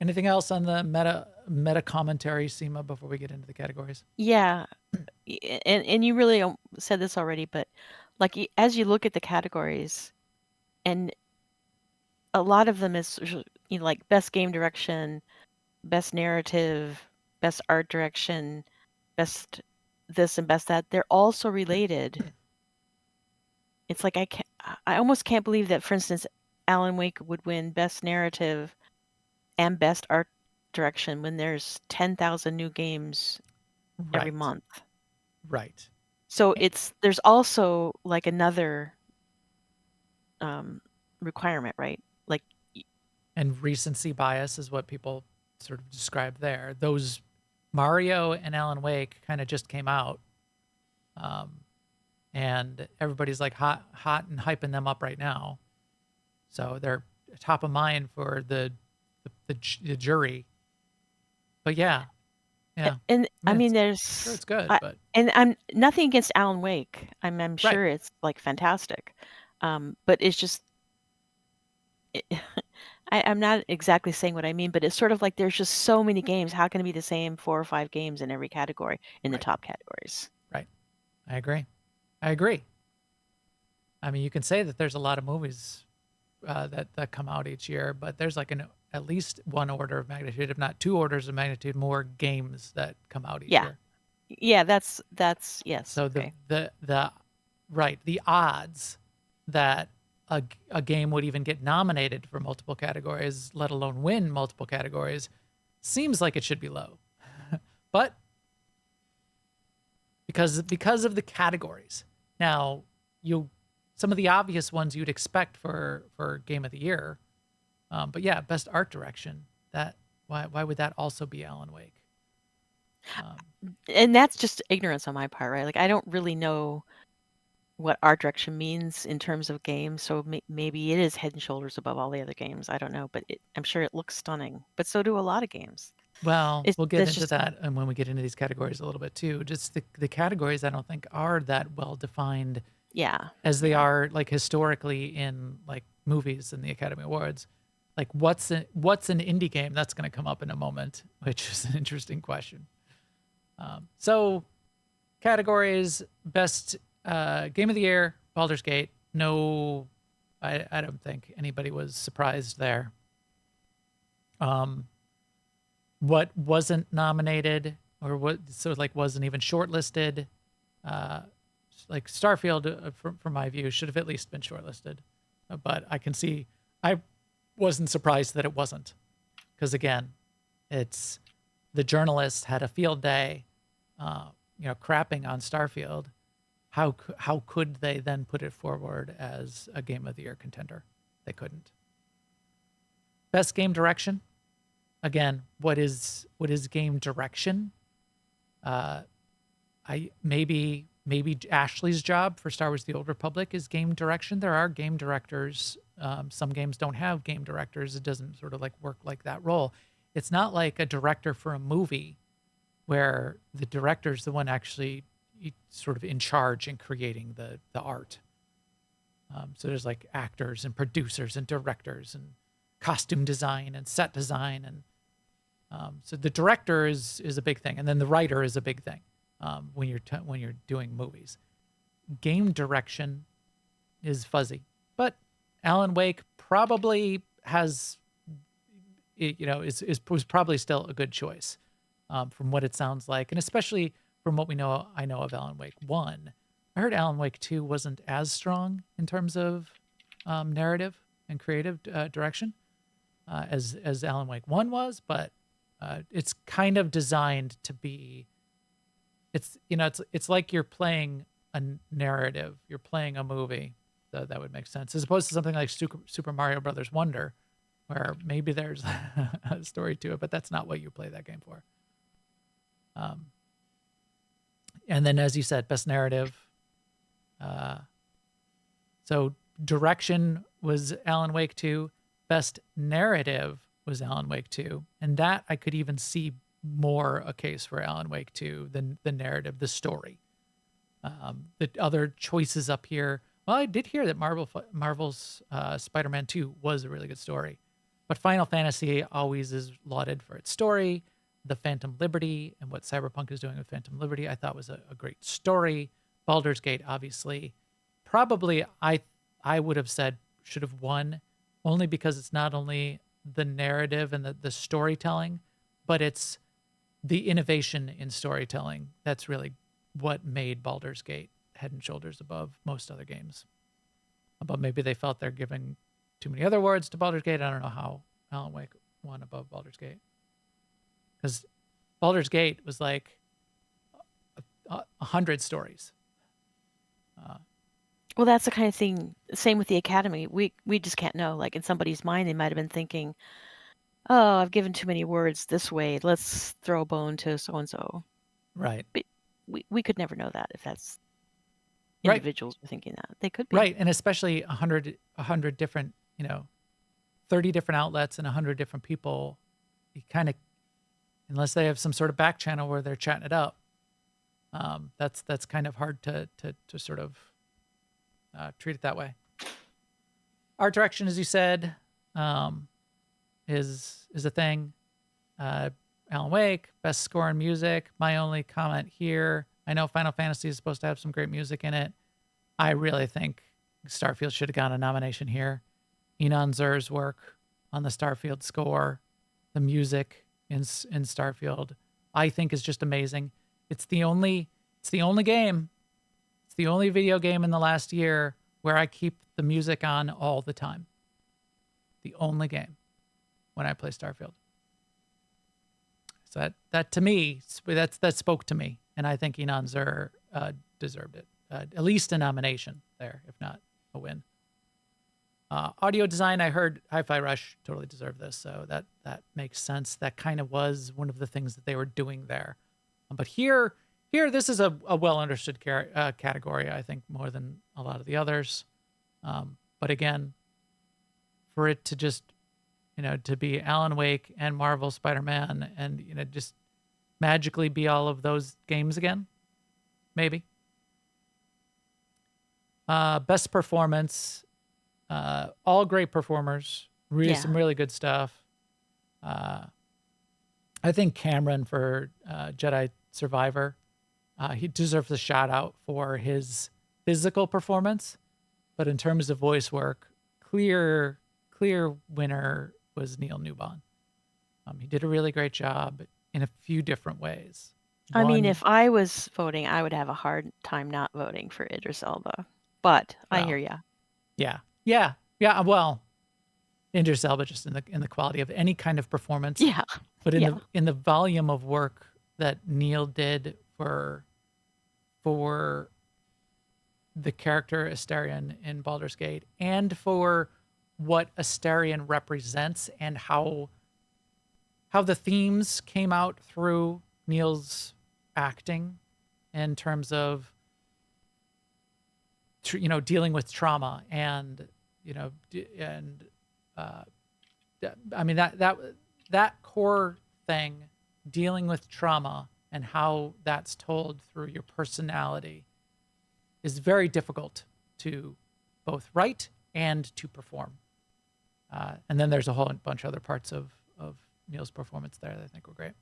Anything else on the meta commentary, Sema, before we get into the categories?
Yeah, and you really said this already, but like as you look at the categories, and a lot of them is like best game direction, best narrative, best art direction, best this and best that. They're also related. It's like I almost can't believe that, for instance, Alan Wake would win best narrative and best art direction when there's 10,000 new games every month.
Right.
So there's also like another requirement, right? Like,
and recency bias is what people sort of describe there. Those Mario and Alan Wake kind of just came out. And everybody's like hot and hyping them up right now. So they're top of mind for the jury. But yeah.
And I mean, there's
sure it's good, but
and I'm nothing against Alan Wake. I'm sure it's like fantastic, but it's just I'm not exactly saying what I mean, but it's sort of like there's just so many games. How can it be the same 4 or 5 games in every category in the top categories?
Right. I agree. I mean, you can say that there's a lot of movies that come out each year, but there's like at least one order of magnitude, if not 2 orders of magnitude, more games that come out each year.
Yeah, that's yes.
So the odds that a game would even get nominated for multiple categories, let alone win multiple categories, seems like it should be low. But because of the categories. Now, some of the obvious ones you'd expect for Game of the Year, but yeah, best art direction. Why would that also be Alan Wake?
And that's just ignorance on my part, right? Like I don't really know what art direction means in terms of games, so maybe it is head and shoulders above all the other games. I don't know, but I'm sure it looks stunning. But so do a lot of games.
Well, we'll get into that, and when we get into these categories a little bit too. Just the categories, I don't think are that well defined.
Yeah.
As they are like historically in like movies and the Academy Awards. Like what's an indie game? That's going to come up in a moment, which is an interesting question. So categories: best game of the year, Baldur's Gate. No, I don't think anybody was surprised there. What wasn't nominated or wasn't even shortlisted, like Starfield, from my view, should have at least been shortlisted. But I can see, I wasn't surprised that it wasn't, because again, the journalist had a field day crapping on Starfield, how could they then put it forward as a Game of the Year contender? They couldn't. Best game direction. Again, what is game direction? Maybe Ashley's job for Star Wars: The Old Republic is game direction. There are game directors. Some games don't have game directors. It doesn't sort of like work like that role. It's not like a director for a movie where the director's the one actually sort of in charge in creating the art. So there's like actors and producers and directors and costume design and set design. And so the director is a big thing. And then the writer is a big thing when you're doing movies. Game direction is fuzzy, but Alan Wake probably has, was probably still a good choice from what it sounds like. And especially from what I know of Alan Wake 1. I heard Alan Wake 2 wasn't as strong in terms of narrative and creative direction as Alan Wake 1 was, but it's kind of designed to be, it's like you're playing a narrative, you're playing a movie. So that would make sense, as opposed to something like Super Mario Brothers Wonder, where maybe there's a story to it, but that's not what you play that game for. And then, as you said, best narrative. So direction was Alan Wake 2. Best narrative was Alan Wake 2. And that I could even see more a case for Alan Wake 2 than the narrative, the story. The other choices up here, well, I did hear that Marvel's Spider-Man 2 was a really good story. But Final Fantasy always is lauded for its story. The Phantom Liberty and what Cyberpunk is doing with Phantom Liberty, I thought was a great story. Baldur's Gate, obviously, probably I would have said should have won, only because it's not only the narrative and the storytelling, but it's the innovation in storytelling. That's really what made Baldur's Gate head and shoulders above most other games. But maybe they felt they're giving too many other awards to Baldur's Gate. I don't know how Alan Wake won above Baldur's Gate. Because Baldur's Gate was like 100 stories.
Well, that's the kind of thing. Same with the Academy. We just can't know. Like in somebody's mind, they might have been thinking, "Oh, I've given too many words this way. Let's throw a bone to so and so."
Right.
But we could never know that if that's
Right.
individuals were thinking that. They could be.
Right, and especially 100 different, 30 different outlets and 100 different people. You kind of, unless they have some sort of back channel where they're chatting it up, that's kind of hard to sort of treat it that way. Art direction, as you said, is a thing. Alan Wake, best score and music. My only comment here, I know Final Fantasy is supposed to have some great music in it. I really think Starfield should have gotten a nomination here. Enon Zur's work on the Starfield score, the music in Starfield, I think is just amazing. It's the only game. It's the only video game in the last year where I keep the music on all the time. The only game when I play Starfield. So that to me, that spoke to me, and I think Enon Zur deserved it. At least a nomination there, if not a win. Audio design, I heard Hi-Fi Rush totally deserved this, so that makes sense. That kind of was one of the things that they were doing there. But here, this is a well-understood category, I think, more than a lot of the others. But again, for it to just, to be Alan Wake and Marvel Spider-Man and, just magically be all of those games again, maybe. Best performance, all great performers, some really good stuff. I think Cameron for Jedi Survivor, he deserves a shout out for his physical performance, but in terms of voice work, clear winner was Neil Newbon. He did a really great job in a few different ways.
I mean, if I was voting, I would have a hard time not voting for Idris Elba. But I hear ya.
Yeah. Well, Idris Elba just in the quality of any kind of performance.
Yeah.
But in the volume of work that Neil did for for the character Astarion in Baldur's Gate and for what Astarion represents and how the themes came out through Neil's acting in terms of dealing with trauma and uh, I mean that core thing, dealing with trauma and how that's told through your personality, is very difficult to both write and to perform. And then there's a whole bunch of other parts of Neil's performance there that I think were great.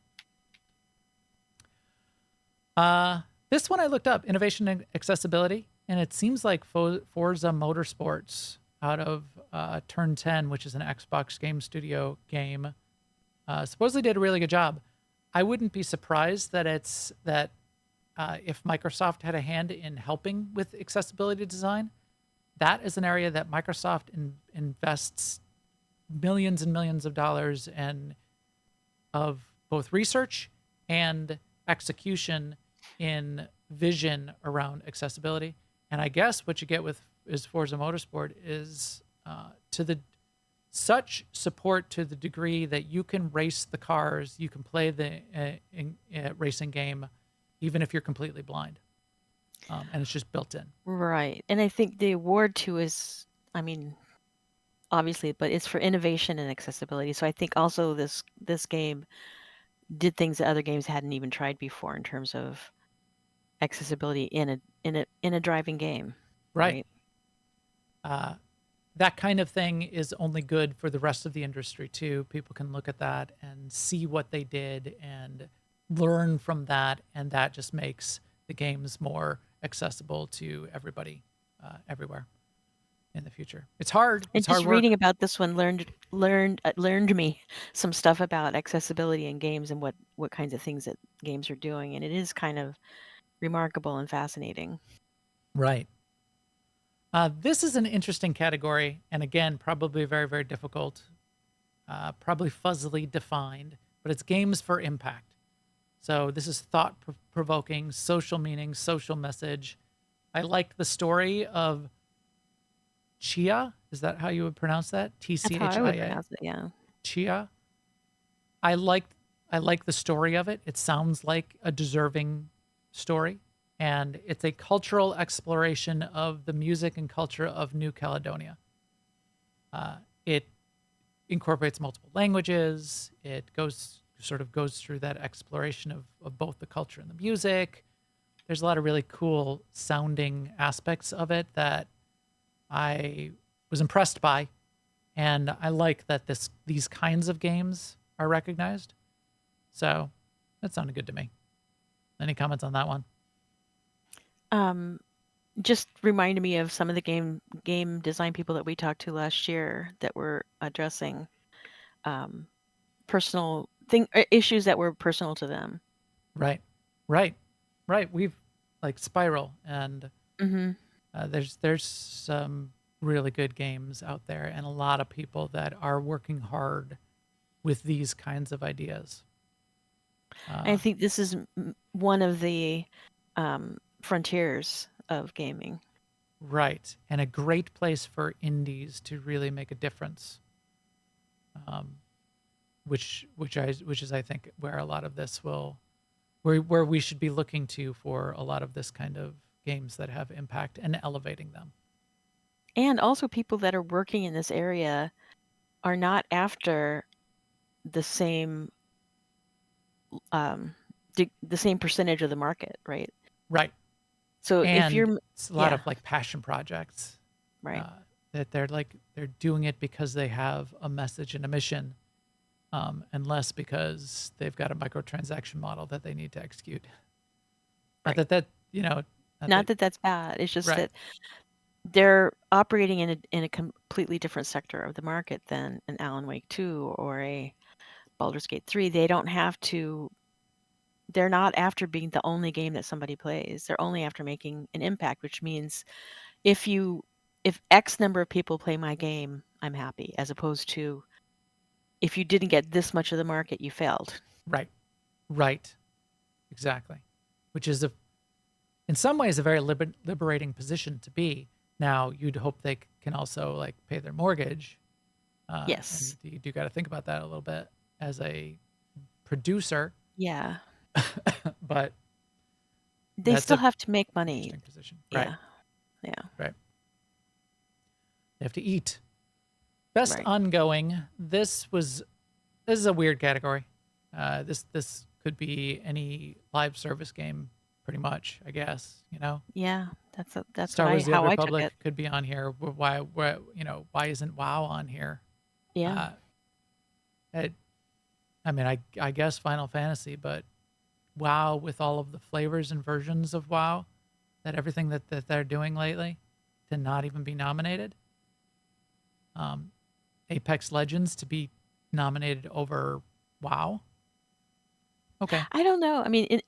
This one I looked up, innovation and accessibility, and it seems like Forza Motorsports out of Turn 10, which is an Xbox Game Studio game, supposedly did a really good job. I wouldn't be surprised that if Microsoft had a hand in helping with accessibility design, that is an area that Microsoft invests millions and millions of dollars of both research and execution in vision around accessibility. And I guess what you get with Forza Motorsport is such support to the degree that you can race the cars, you can play the racing game, even if you're completely blind. And it's just built in.
Right. And I think the award too is, I mean, obviously, but it's for innovation and accessibility. So I think also this game did things that other games hadn't even tried before in terms of accessibility in a driving game.
Right. That kind of thing is only good for the rest of the industry too. People can look at that and see what they did and learn from that, and that just makes the games more accessible to everybody, everywhere in the future. It's hard.
And
it's hard
just
work.
reading about this one learned me some stuff about accessibility in games and what kinds of things that games are doing, and it is kind of remarkable and fascinating.
Right. This is an interesting category, and again, probably very, very difficult, probably fuzzily defined, but it's games for impact. So this is thought-provoking, social meaning, social message. I liked the story of Chia. Is that how you would pronounce that? TCHIA?
That's how I would pronounce it, yeah.
Chia. I like the story of it. It sounds like a deserving story. And it's a cultural exploration of the music and culture of New Caledonia. It incorporates multiple languages. It goes through that exploration of both the culture and the music. There's a lot of really cool sounding aspects of it that I was impressed by. And I like that these kinds of games are recognized. So that sounded good to me. Any comments on that one?
Just reminded me of some of the game design people that we talked to last year that were addressing personal issues that were personal to them.
Right. We've like Spiral, and there's some really good games out there, and a lot of people that are working hard with these kinds of ideas.
I think this is one of the frontiers of gaming.
Right, and a great place for indies to really make a difference. Which is I think where a lot of this where we should be looking to for a lot of this kind of games that have impact and elevating them.
And also people that are working in this area are not after the same percentage of the market, right?
Right.
So if you're,
it's a lot of like passion projects,
right,
that they're doing it because they have a message and a mission, and less because they've got a microtransaction model that they need to execute.
right.
Not
that that's bad. It's just
right.
that they're operating in a completely different sector of the market than an Alan Wake 2 or a Baldur's Gate 3. They're not after being the only game that somebody plays. They're only after making an impact, which means if X number of people play my game, I'm happy, as opposed to if you didn't get this much of the market, you failed.
Right. Exactly. Which is in some ways a very liberating position to be. Now, you'd hope they can also like pay their mortgage.
Yes.
And you do got to think about that a little bit as a producer,
Yeah.
but
They
that's
still
a
have to make money.
interesting position. Right.
Yeah. Yeah.
Right. They have to eat. Best
Right.
ongoing. This is a weird category. This could be any live service game, pretty much. I guess
Yeah. That's
Star Wars: The
how
Old
I took
Republic
it.
could be on here. Why isn't WoW on here?
Yeah.
I guess Final Fantasy, but WoW with all of the flavors and versions of WoW, everything that they're doing lately, to not even be nominated. Apex Legends to be nominated over WoW. Okay.
I don't know. I mean,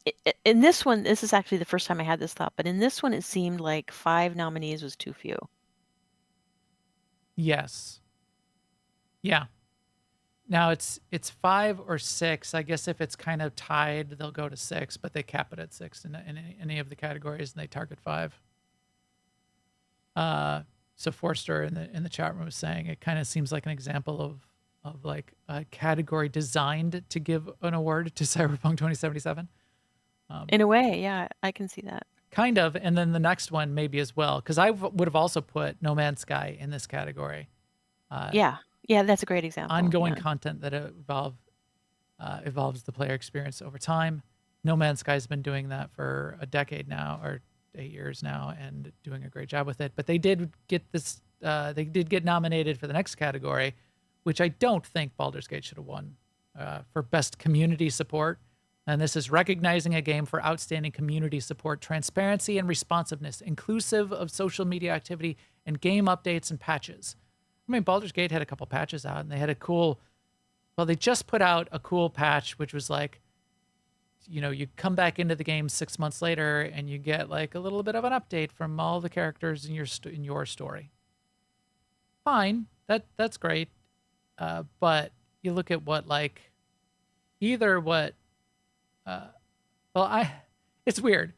in this one, this is actually the first time I had this thought, but in this one, it seemed like 5 nominees was too few.
Yes. Yeah. Now it's 5 or 6. I guess if it's kind of tied, they'll go to 6, but they cap it at 6 in any of the categories, and they target 5. So Forster in the chat room was saying it kind of seems like an example of like a category designed to give an award to Cyberpunk 2077.
In a way, yeah, I can see that.
Kind of, and then the next one maybe as well, because I would have also put No Man's Sky in this category.
Yeah, that's a great example.
Ongoing
Yeah.
content that evolves the player experience over time. No Man's Sky has been doing that for a decade now, or 8 years now, and doing a great job with it. But they did get this. They did get nominated for the next category, which I don't think Baldur's Gate should have won, for best community support. And this is recognizing a game for outstanding community support, transparency, and responsiveness, inclusive of social media activity and game updates and patches. I mean, Baldur's Gate had a couple patches out, and they had they just put out a cool patch, which was like, you come back into the game 6 months later, and you get like a little bit of an update from all the characters in your story. Fine, that's great, but you look at what it's weird.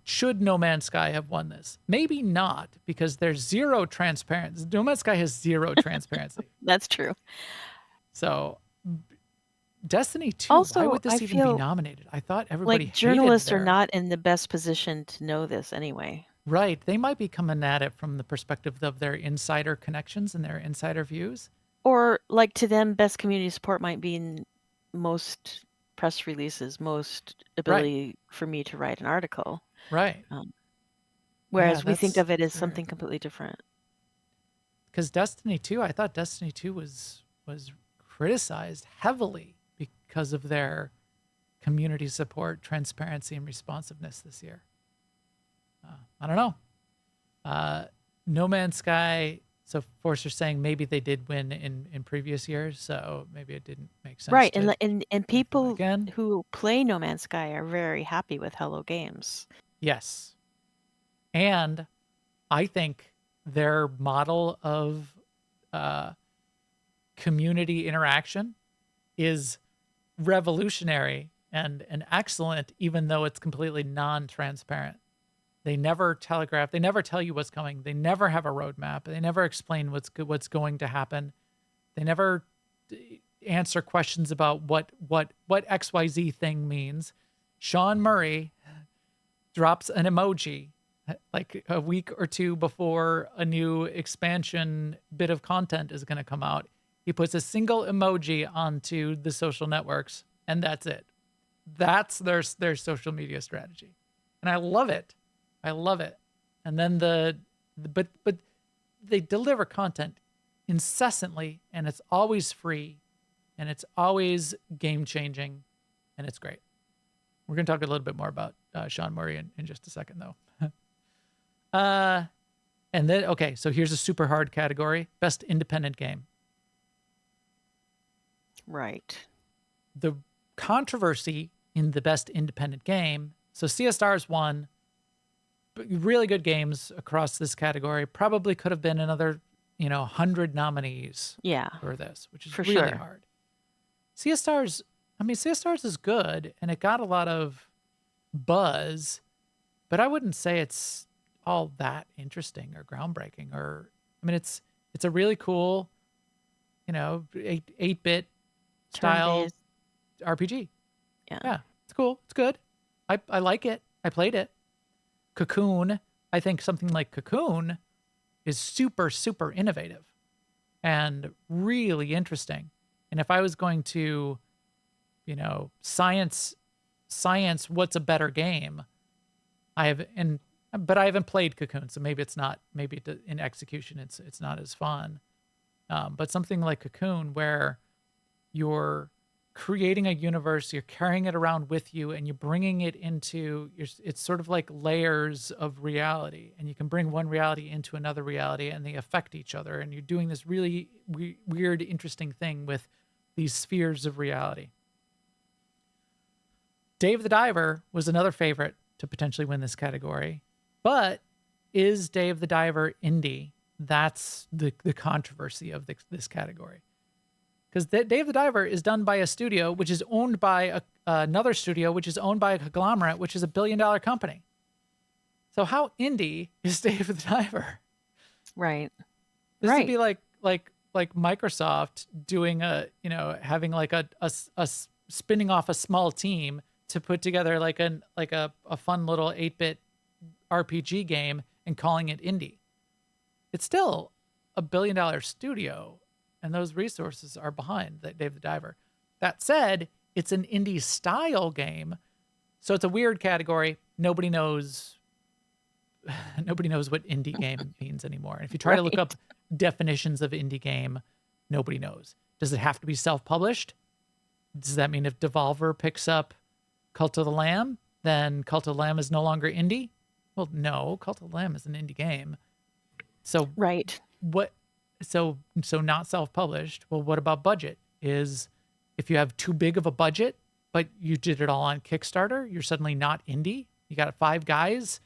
Should No Man's Sky have won this? Maybe not, because there's zero transparency. No Man's Sky has zero transparency.
That's true.
So, Destiny 2,
Also,
why would this
I
even
feel
be nominated? I thought everybody
like
hated
journalists are
their-
not in the best position to know this anyway.
Right. They might be coming at it from the perspective of their insider connections and their insider views.
Or like to them, best community support might be in most press releases, most ability for me to write an article.
Right.
Whereas we think
that's
of it as
weird.
something completely different.
Because Destiny 2, I thought Destiny 2 was criticized heavily because of their community support, transparency, and responsiveness this year. I don't know. No Man's Sky. So Forster's saying maybe they did win in previous years, so maybe it didn't make sense.
Right,
to
and people
again.
who play No Man's Sky are very happy with Hello Games.
Yes. And I think their model of community interaction is revolutionary and excellent, even though it's completely non-transparent. They never telegraph. They never tell you what's coming. They never have a roadmap. They never explain what's going to happen. They never answer questions about what XYZ thing means. Sean Murray drops an emoji like a week or two before a new expansion bit of content is going to come out. He puts a single emoji onto the social networks, and that's it. That's their social media strategy, and I love it. I love it. And then but they deliver content incessantly, and it's always free, and it's always game changing, and it's great. We're going to talk a little bit more about Sean Murray in just a second, though. And then, okay, so here's a super hard category: best independent game.
Right.
The controversy in the best independent game. So Sea of Stars won. Really good games across this category. Probably could have been another, 100 nominees for this, which is
for
really
sure.
hard. Sea of Stars is good, and it got a lot of buzz, but I wouldn't say it's all that interesting or groundbreaking. Or I mean, it's a really cool, 8-bit style
Turn-based.
RPG.
Yeah.
Yeah, it's cool. It's good. I like it. I played it. Cocoon. I think something like Cocoon is super, super innovative and really interesting. And if I was going to, science, what's a better game? But I haven't played Cocoon, so maybe it's not. Maybe in execution, it's not as fun. But something like Cocoon, where you're creating a universe, you're carrying it around with you, and you're bringing it into it's sort of like layers of reality, and you can bring one reality into another reality, and they affect each other, and you're doing this really weird, interesting thing with these spheres of reality. Dave the Diver was another favorite to potentially win this category, but is Dave the Diver indie? That's the controversy of this category. Because Dave the Diver is done by a studio which is owned by another studio which is owned by a conglomerate which is $1 billion company. So how indie is Dave the Diver?
Right.
This would be like Microsoft doing having like a spinning off a small team to put together like a fun little 8-bit RPG game and calling it indie. It's still $1 billion studio, and those resources are behind Dave the Diver. That said, it's an indie style game, so it's a weird category. Nobody knows what indie game means anymore. And if you try to look up definitions of indie game, nobody knows. Does it have to be self-published? Does that mean if Devolver picks up Cult of the Lamb, then Cult of the Lamb is no longer indie? Well, no, Cult of the Lamb is an indie game. So
right.
What? So not self-published. Well, what about budget? Is if you have too big of a budget, but you did it all on Kickstarter, you're suddenly not indie? You got 5 guys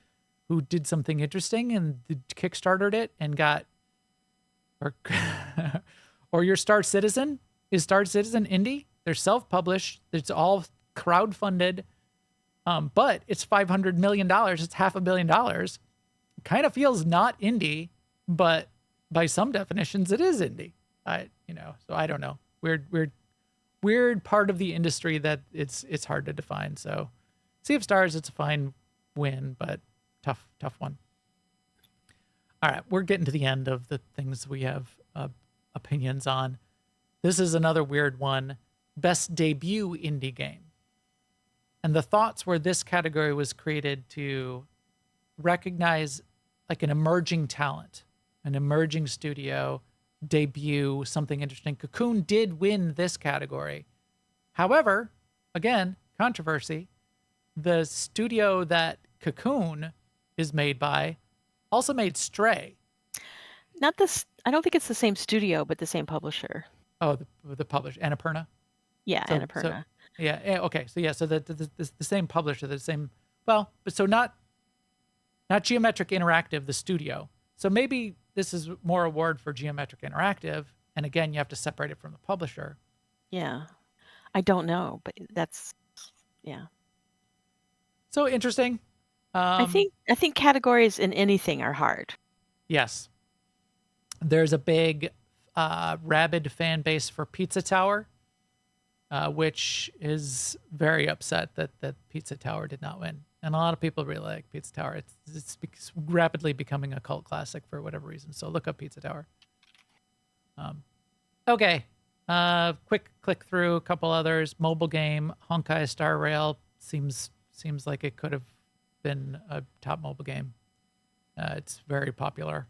who did something interesting and Kickstartered it and got, or your Star Citizen. Is Star Citizen indie? They're self-published. It's all crowdfunded, but it's $500 million. It's $500 million. It kind of feels not indie, but by some definitions, it is indie. So I don't know. Weird part of the industry that it's hard to define. So, Sea of Stars, it's a fine win, but tough one. All right, we're getting to the end of the things we have opinions on. This is another weird one. Best debut indie game. And the thoughts were this category was created to recognize like an emerging talent, an emerging studio, debut, something interesting. Cocoon did win this category. However, again, controversy. The studio that Cocoon is made by also made Stray.
Not this. I don't think it's the same studio, but the same publisher.
Oh, the publisher, Annapurna?
Yeah, Annapurna.
Okay. So the same publisher, the same. Well, but so not Geometric Interactive, the studio. So maybe this is more award for Geometric Interactive, and again, you have to separate it from the publisher.
Yeah, I don't know, but that's
So interesting.
I think categories in anything are hard.
Yes. There's a big rabid fan base for Pizza Tower, which is very upset that Pizza Tower did not win. And a lot of people really like Pizza Tower. It's rapidly becoming a cult classic for whatever reason. So look up Pizza Tower. Okay. Quick click through a couple others. Mobile game, Honkai Star Rail seems like it could have been a top mobile game. It's very popular.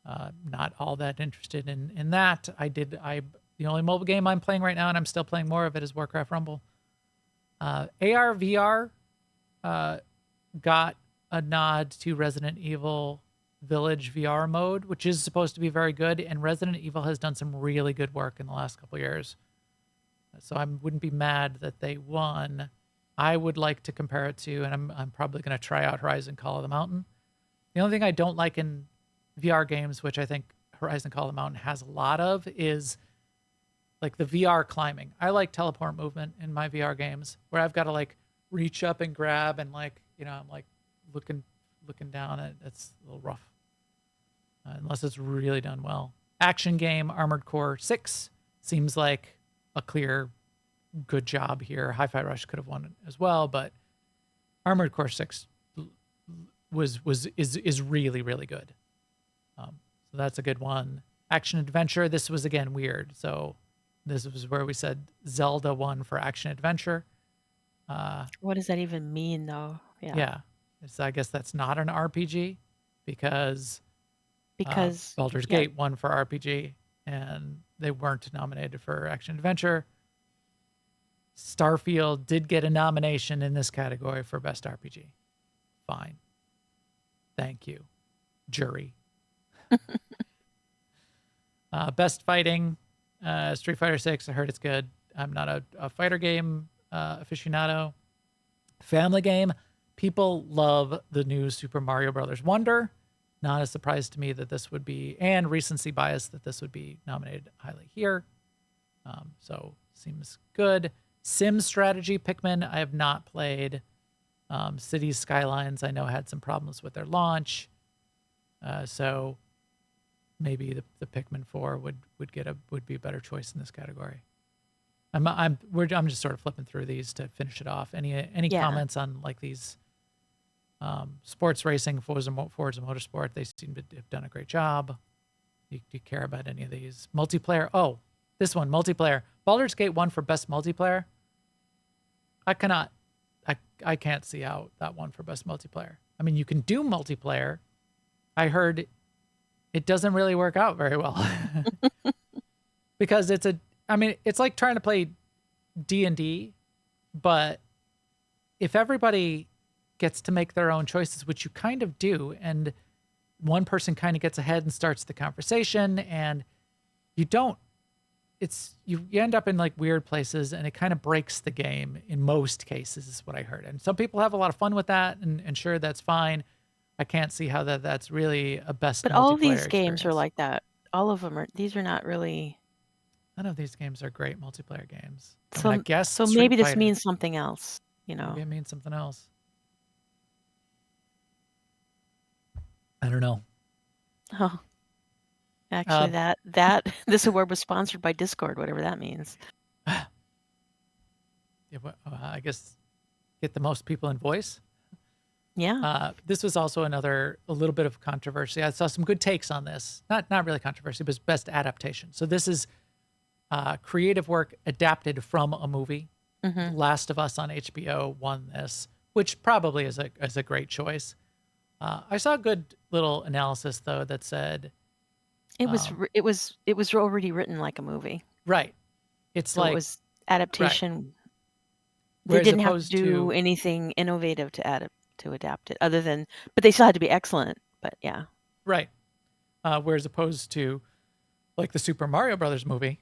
Not all that interested in that. The only mobile game I'm playing right now, and I'm still playing more of it, is Warcraft Rumble. AR VR got a nod to Resident Evil Village VR mode, which is supposed to be very good, and Resident Evil has done some really good work in the last couple of years. So I wouldn't be mad that they won. I would like to compare it to, and I'm probably going to try out Horizon Call of the Mountain. The only thing I don't like in VR games, which I think Horizon Call of the Mountain has a lot of, is like the VR climbing. I like teleport movement in my VR games where I've got to like reach up and grab and I'm like looking down at it's a little rough. Unless it's really done well. Action game, Armored Core 6 seems like a clear good job here. Hi-Fi Rush could have won it as well, but Armored Core 6 is really, really good. So that's a good one. Action adventure, this was again weird. So this was where we said Zelda won for action adventure.
What does that even mean, though?
Yeah. I guess that's not an RPG because
Because
Baldur's
yeah,
Gate won for RPG and they weren't nominated for action adventure. Starfield did get a nomination in this category for best RPG. Fine. Thank you, jury. Best fighting, Street Fighter 6. I heard it's good. I'm not a fighter game aficionado. Family game. People love the new Super Mario Brothers Wonder. Not a surprise to me that this would be, and recency bias that this would be nominated highly here. So seems good. Sim strategy Pikmin, I have not played. Cities Skylines, I know had some problems with their launch. So maybe the Pikmin 4 would be a better choice in this category. I'm just sort of flipping through these to finish it off. Any
yeah.
comments on like these sports racing, Forza Motorsport? They seem to have done a great job. Do you care about any of these? Multiplayer. Oh, this one, multiplayer. Baldur's Gate won for best multiplayer. I can't see how that won for best multiplayer. I mean, you can do multiplayer. I heard it doesn't really work out very well because it's like trying to play D&D, but if everybody gets to make their own choices, which you kind of do, and one person kind of gets ahead and starts the conversation, and you end up in like weird places, and it kind of breaks the game in most cases, is what I heard. And some people have a lot of fun with that, and sure, that's fine. I can't see how that's really a best
But
multiplayer
all of these games are
experience.
like that. All of them are. These are not really.
None of these games are great multiplayer games. I
So
mean, I guess
so
Street
maybe this
Fighter.
means something else.
Maybe it means something else. I don't know.
Oh, actually, that this award was sponsored by Discord, whatever that means.
I guess get the most people in voice.
Yeah.
This was also a little bit of controversy. I saw some good takes on this. Not really controversy, but best adaptation. So this is creative work adapted from a movie.
Mm-hmm.
Last of Us on HBO won this, which probably is a great choice. I saw a good little analysis though that said
It was already written like a movie.
Right. It's
So
like
it was adaptation.
Right.
They
Whereas
didn't have to
opposed
do
to
anything innovative to adapt it, but they still had to be excellent. But yeah.
right. Whereas opposed to like the Super Mario Brothers movie,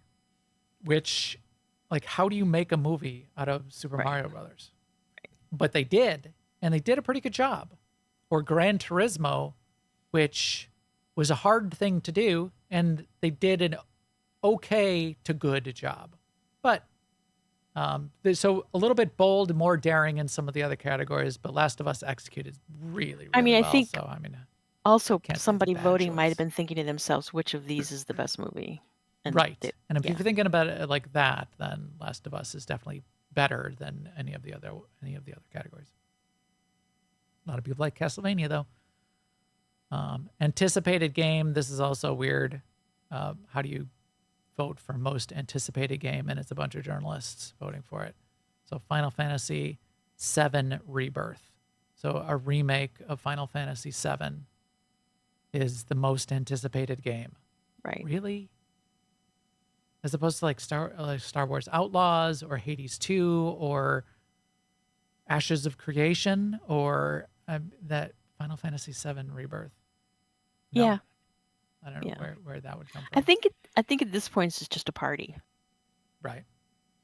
which like how do you make a movie out of Super
Right.
Mario Brothers? But they did, and they did a pretty good job. Or Gran Turismo, which was a hard thing to do, and they did an okay to good job. But so a little bit bold and more daring in some of the other categories, but Last of Us executed really, really
I
well.
think
So
also
can't say it's a
somebody
bad
voting might
choice.
have been thinking to themselves, which of these is the best movie? And
right. And if
yeah.
you're thinking about it like that, then Last of Us is definitely better than any of the other categories. A lot of people like Castlevania though. Anticipated game. This is also weird. How do you vote for most anticipated game? And it's a bunch of journalists voting for it. So Final Fantasy VII Rebirth. So a remake of Final Fantasy VII is the most anticipated game.
Right.
Really? As opposed to like Star Wars Outlaws or Hades 2 or Ashes of Creation or that Final Fantasy VII Rebirth. No.
Yeah.
I don't know where that would come from.
I think at this point it's just a party.
Right.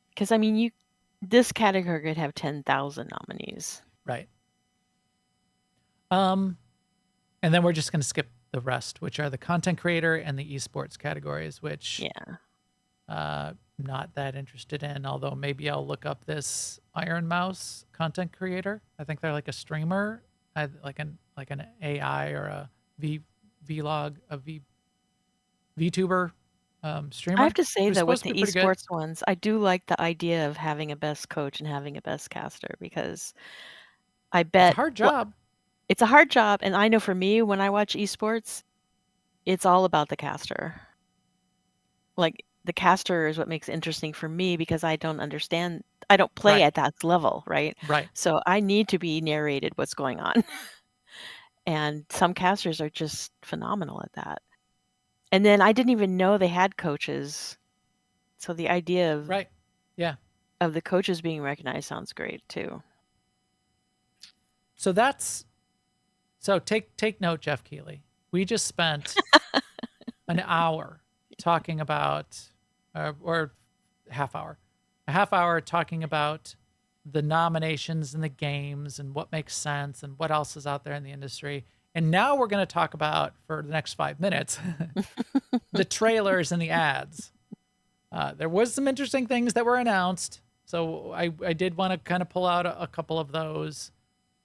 Because I mean, this category could have 10,000 nominees.
Right. And then we're just going to skip the rest, which are the content creator and the esports categories, which not that interested in, although maybe I'll look up this Iron Mouse content creator. I think they're like a streamer like an AI or a vlog, VTuber
I
streamer
have to say
who's
though, with
supposed to
the
be pretty good.
esports ones, I do like the idea of having a best coach and having a best caster because I
It's a
bet
hard
well,
job.
it's a hard job, and I know for me when I watch esports, it's all about the caster. Like the caster is what makes it interesting for me because I don't understand. I don't play
Right,
at that level, right?
right,
So I need to be narrated what's going on. And some casters are just phenomenal at that. And then I didn't even know they had coaches. So the idea
right. Yeah.
of the coaches being recognized sounds great too.
So take note, Jeff Keighley. We just spent an hour talking about, or a half hour talking about the nominations and the games and what makes sense and what else is out there in the industry. And now we're going to talk about, for the next 5 minutes, the trailers and the ads. There was some interesting things that were announced. So I did want to kind of pull out a couple of those,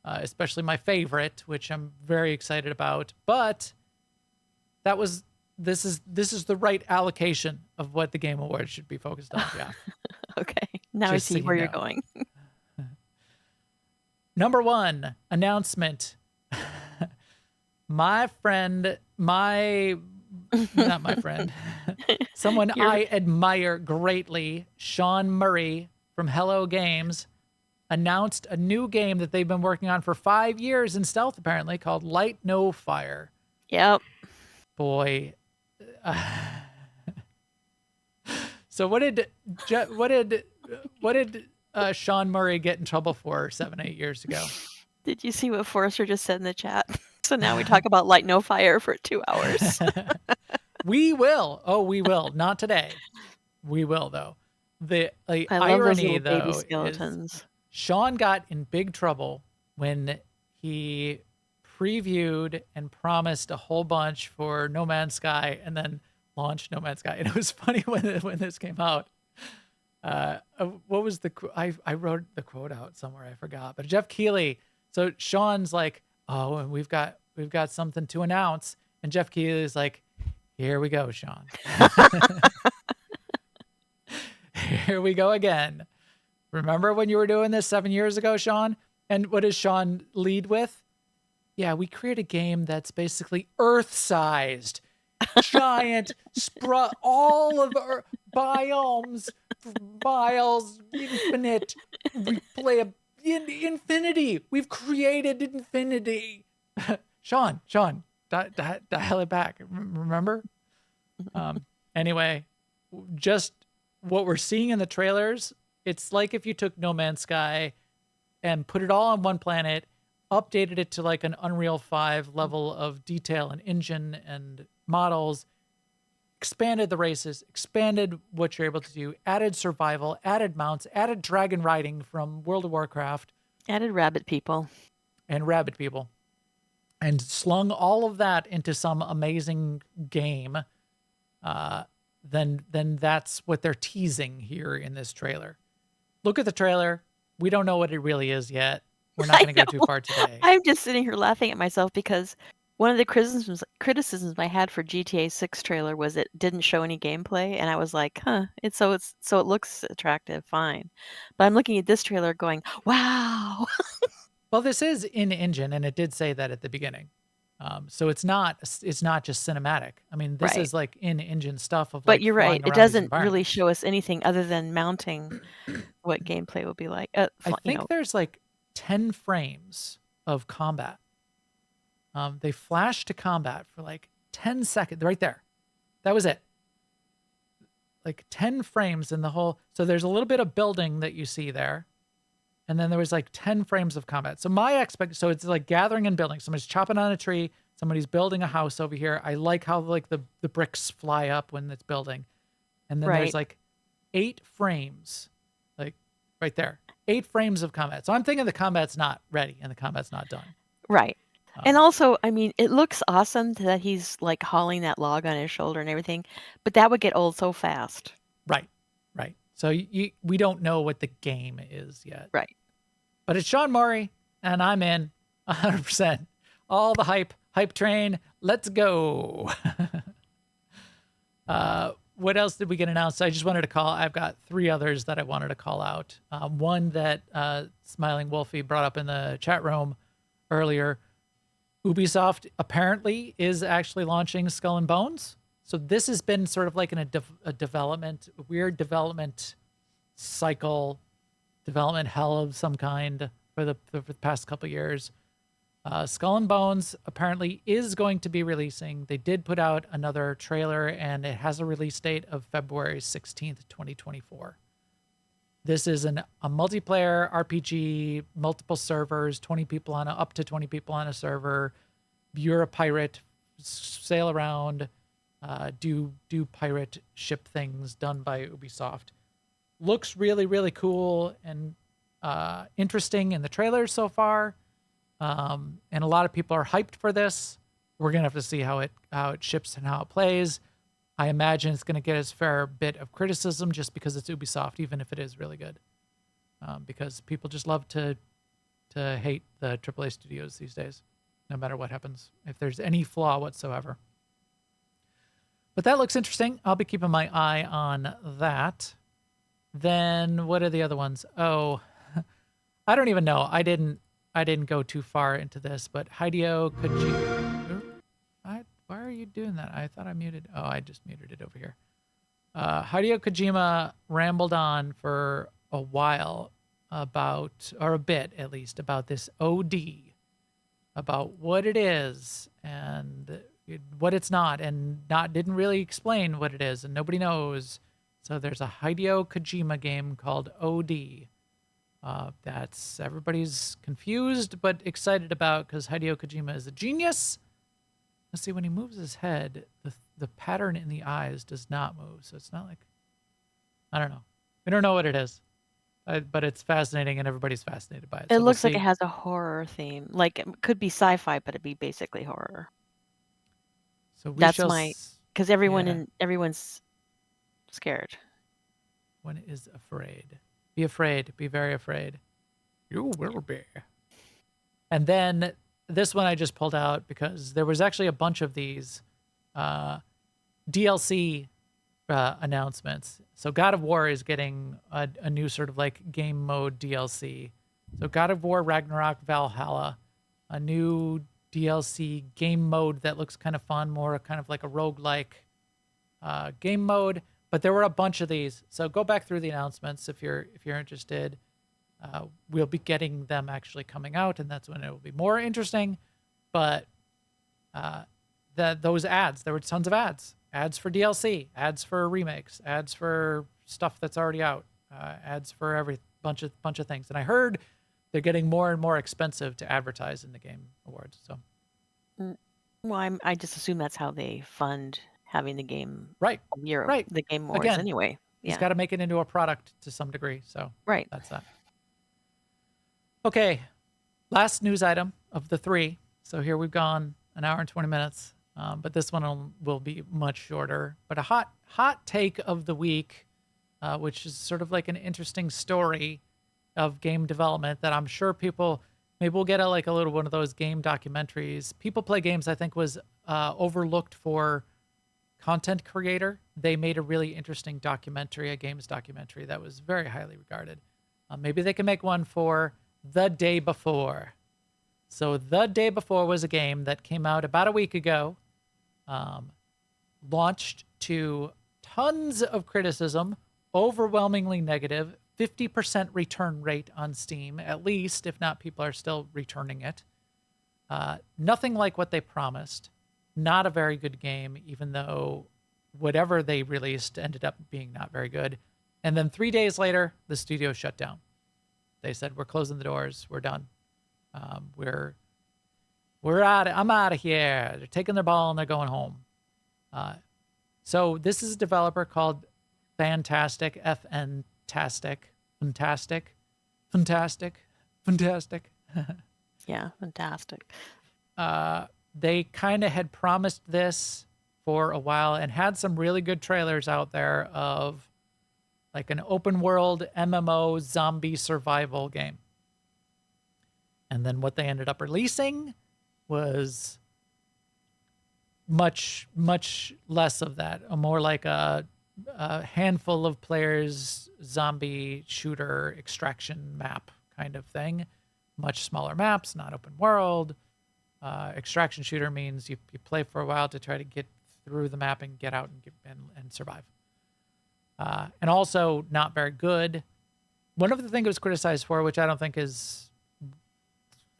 especially my favorite, which I'm very excited about. But this is the right allocation of what the Game Awards should be focused on. Yeah.
Okay. Now I
Just so
see
you
where you're
know.
going.
Number one announcement. Not my friend, someone
You're
I admire greatly, Sean Murray from Hello Games, announced a new game that they've been working on for 5 years in stealth, apparently, called Light No Fire.
Yep.
Boy. So what did Sean Murray get in trouble for 7-8 years ago?
Did you see what Forrester just said in the chat? So now we talk about Light No Fire for 2 hours.
We will. Oh, we will. Not today. We will, though. The
I love those
irony,
little baby
though, is
skeletons.
Sean got in big trouble when he previewed and promised a whole bunch for No Man's Sky and then launched No Man's Sky. And it was funny when this came out. What was I wrote the quote out somewhere, I forgot. But Jeff Keighley. So Sean's like, oh, and we've got something to announce. And Jeff Keighley's like, here we go, Sean. Here we go again. Remember when you were doing this 7 years ago, Sean? And what does Sean lead with? Yeah, we create a game that's basically Earth-sized, giant, all of our biomes, miles, infinite. We play infinity. We've created infinity. Sean, dial it back. Remember? Anyway, just what we're seeing in the trailers, it's like if you took No Man's Sky and put it all on one planet, updated it to like an Unreal 5 level of detail and engine and models, expanded the races, expanded what you're able to do, added survival, added mounts, added dragon riding from World of Warcraft.
Added rabbit people.
And rabbit people. And slung all of that into some amazing game. Then that's what they're teasing here in this trailer. Look at the trailer. We don't know what it really is yet. We're not going to go too far today.
I'm just sitting here laughing at myself because one of the criticisms I had for GTA 6 trailer was it didn't show any gameplay, and I was like, huh, it looks attractive, fine. But I'm looking at this trailer going, wow.
Well, this is in engine, and it did say that at the beginning. So it's not just cinematic. I mean, this is like in engine stuff of.
But
like
you're right.
flying
It
around these
doesn't really
environments.
show us anything other than mounting what gameplay will be like.
I think there's like 10 frames of combat. They flashed to combat for like 10 seconds right there. That was it. Like 10 frames in the whole. So there's a little bit of building that you see there. And then there was like 10 frames of combat. So so it's like gathering and building. Somebody's chopping on a tree. Somebody's building a house over here. I like how like the bricks fly up when it's building. And then there's like 8 frames, like right there, 8 frames of combat. So I'm thinking the combat's not ready and the combat's not done.
Right. And also, I mean, it looks awesome that he's like hauling that log on his shoulder and everything, but that would get old so fast.
Right. So we don't know what the game is yet.
Right.
But it's Sean Murray, and I'm in. 100%. All the hype train. Let's go. What else did we get announced? I just wanted to I've got 3 others that I wanted to call out. One that Smiling Wolfie brought up in the chat room earlier. Ubisoft apparently is actually launching Skull and Bones. So this has been sort of like a weird development cycle, development hell of some kind for the past couple of years. Skull and Bones apparently is going to be releasing. They did put out another trailer, and it has a release date of February 16th, 2024. This is a multiplayer RPG, multiple servers, up to 20 people on a server. You're a pirate, sail around, do pirate ship things done by Ubisoft. Looks really, really cool and interesting in the trailers so far. And a lot of people are hyped for this. We're gonna have to see how it ships and how it plays. I imagine it's gonna get its fair bit of criticism just because it's Ubisoft, even if it is really good. Because people just love to hate the AAA studios these days, no matter what happens, if there's any flaw whatsoever. But that looks interesting. I'll be keeping my eye on that. Then what are the other ones? Oh, I don't even know. I didn't go too far into this, but Hideo Kojima. Why are you doing that? I thought I muted. Oh, I just muted it over here. Hideo Kojima rambled on for a while or a bit at least, about this OD, about what it is and what it's not, and didn't really explain what it is, and nobody knows. So there's a Hideo Kojima game called OD. That's everybody's confused but excited about, because Hideo Kojima is a genius. Let's see, when he moves his head, the pattern in the eyes does not move. So it's not like, I don't know. We don't know what it is, but it's fascinating and everybody's fascinated by it.
It
So
looks
we'll
like it
see.
has a horror theme. Like it could be sci-fi, but it'd be basically horror.
So
That's because everyone's scared.
One is afraid. Be afraid. Be very afraid. You will be. And then this one I just pulled out because there was actually a bunch of these DLC announcements. So God of War is getting a new sort of like game mode DLC. So God of War Ragnarok Valhalla, a new DLC game mode that looks kind of fun, more kind of like a roguelike game mode. But there were a bunch of these. So go back through the announcements if you're interested. We'll be getting them actually coming out, and that's when it will be more interesting. But those ads, there were tons of ads for DLC, ads for remakes, ads for stuff that's already out, ads for every bunch of things. And I heard they're getting more and more expensive to advertise in the Game Awards. So,
well, I just assume that's how they fund having the game
right,
the Game Awards
again,
anyway.
He's got to make it into a product to some degree. So
right,
that's that. Okay, last news item of the 3. So here we've gone an hour and 20 minutes, but this one will be much shorter. But a hot take of the week, which is sort of like an interesting story of game development that I'm sure people, maybe we'll get a little one of those game documentaries. People Play Games, I think, was overlooked for content creator. They made a really interesting documentary, a games documentary that was very highly regarded. Maybe they can make one for The Day Before. So The Day Before was a game that came out about a week ago, launched to tons of criticism, overwhelmingly negative, 50% return rate on Steam, at least, if not people are still returning it. Nothing like what they promised. Not a very good game, even though whatever they released ended up being not very good. And then 3 days later, the studio shut down. They said, we're closing the doors. We're done. We're out. I'm out of here. They're taking their ball and they're going home. So this is a developer called Fantastic, Fantastic.
Yeah, fantastic.
They kind of had promised this for a while and had some really good trailers out there of like an open world MMO zombie survival game. And And then what they ended up releasing was much, much less of that. More like a handful of players, zombie shooter extraction map kind of thing. Much smaller maps, not open world. Extraction shooter means you play for a while to try to get through the map and get out and survive. And also not very good. One of the things it was criticized for, which I don't think is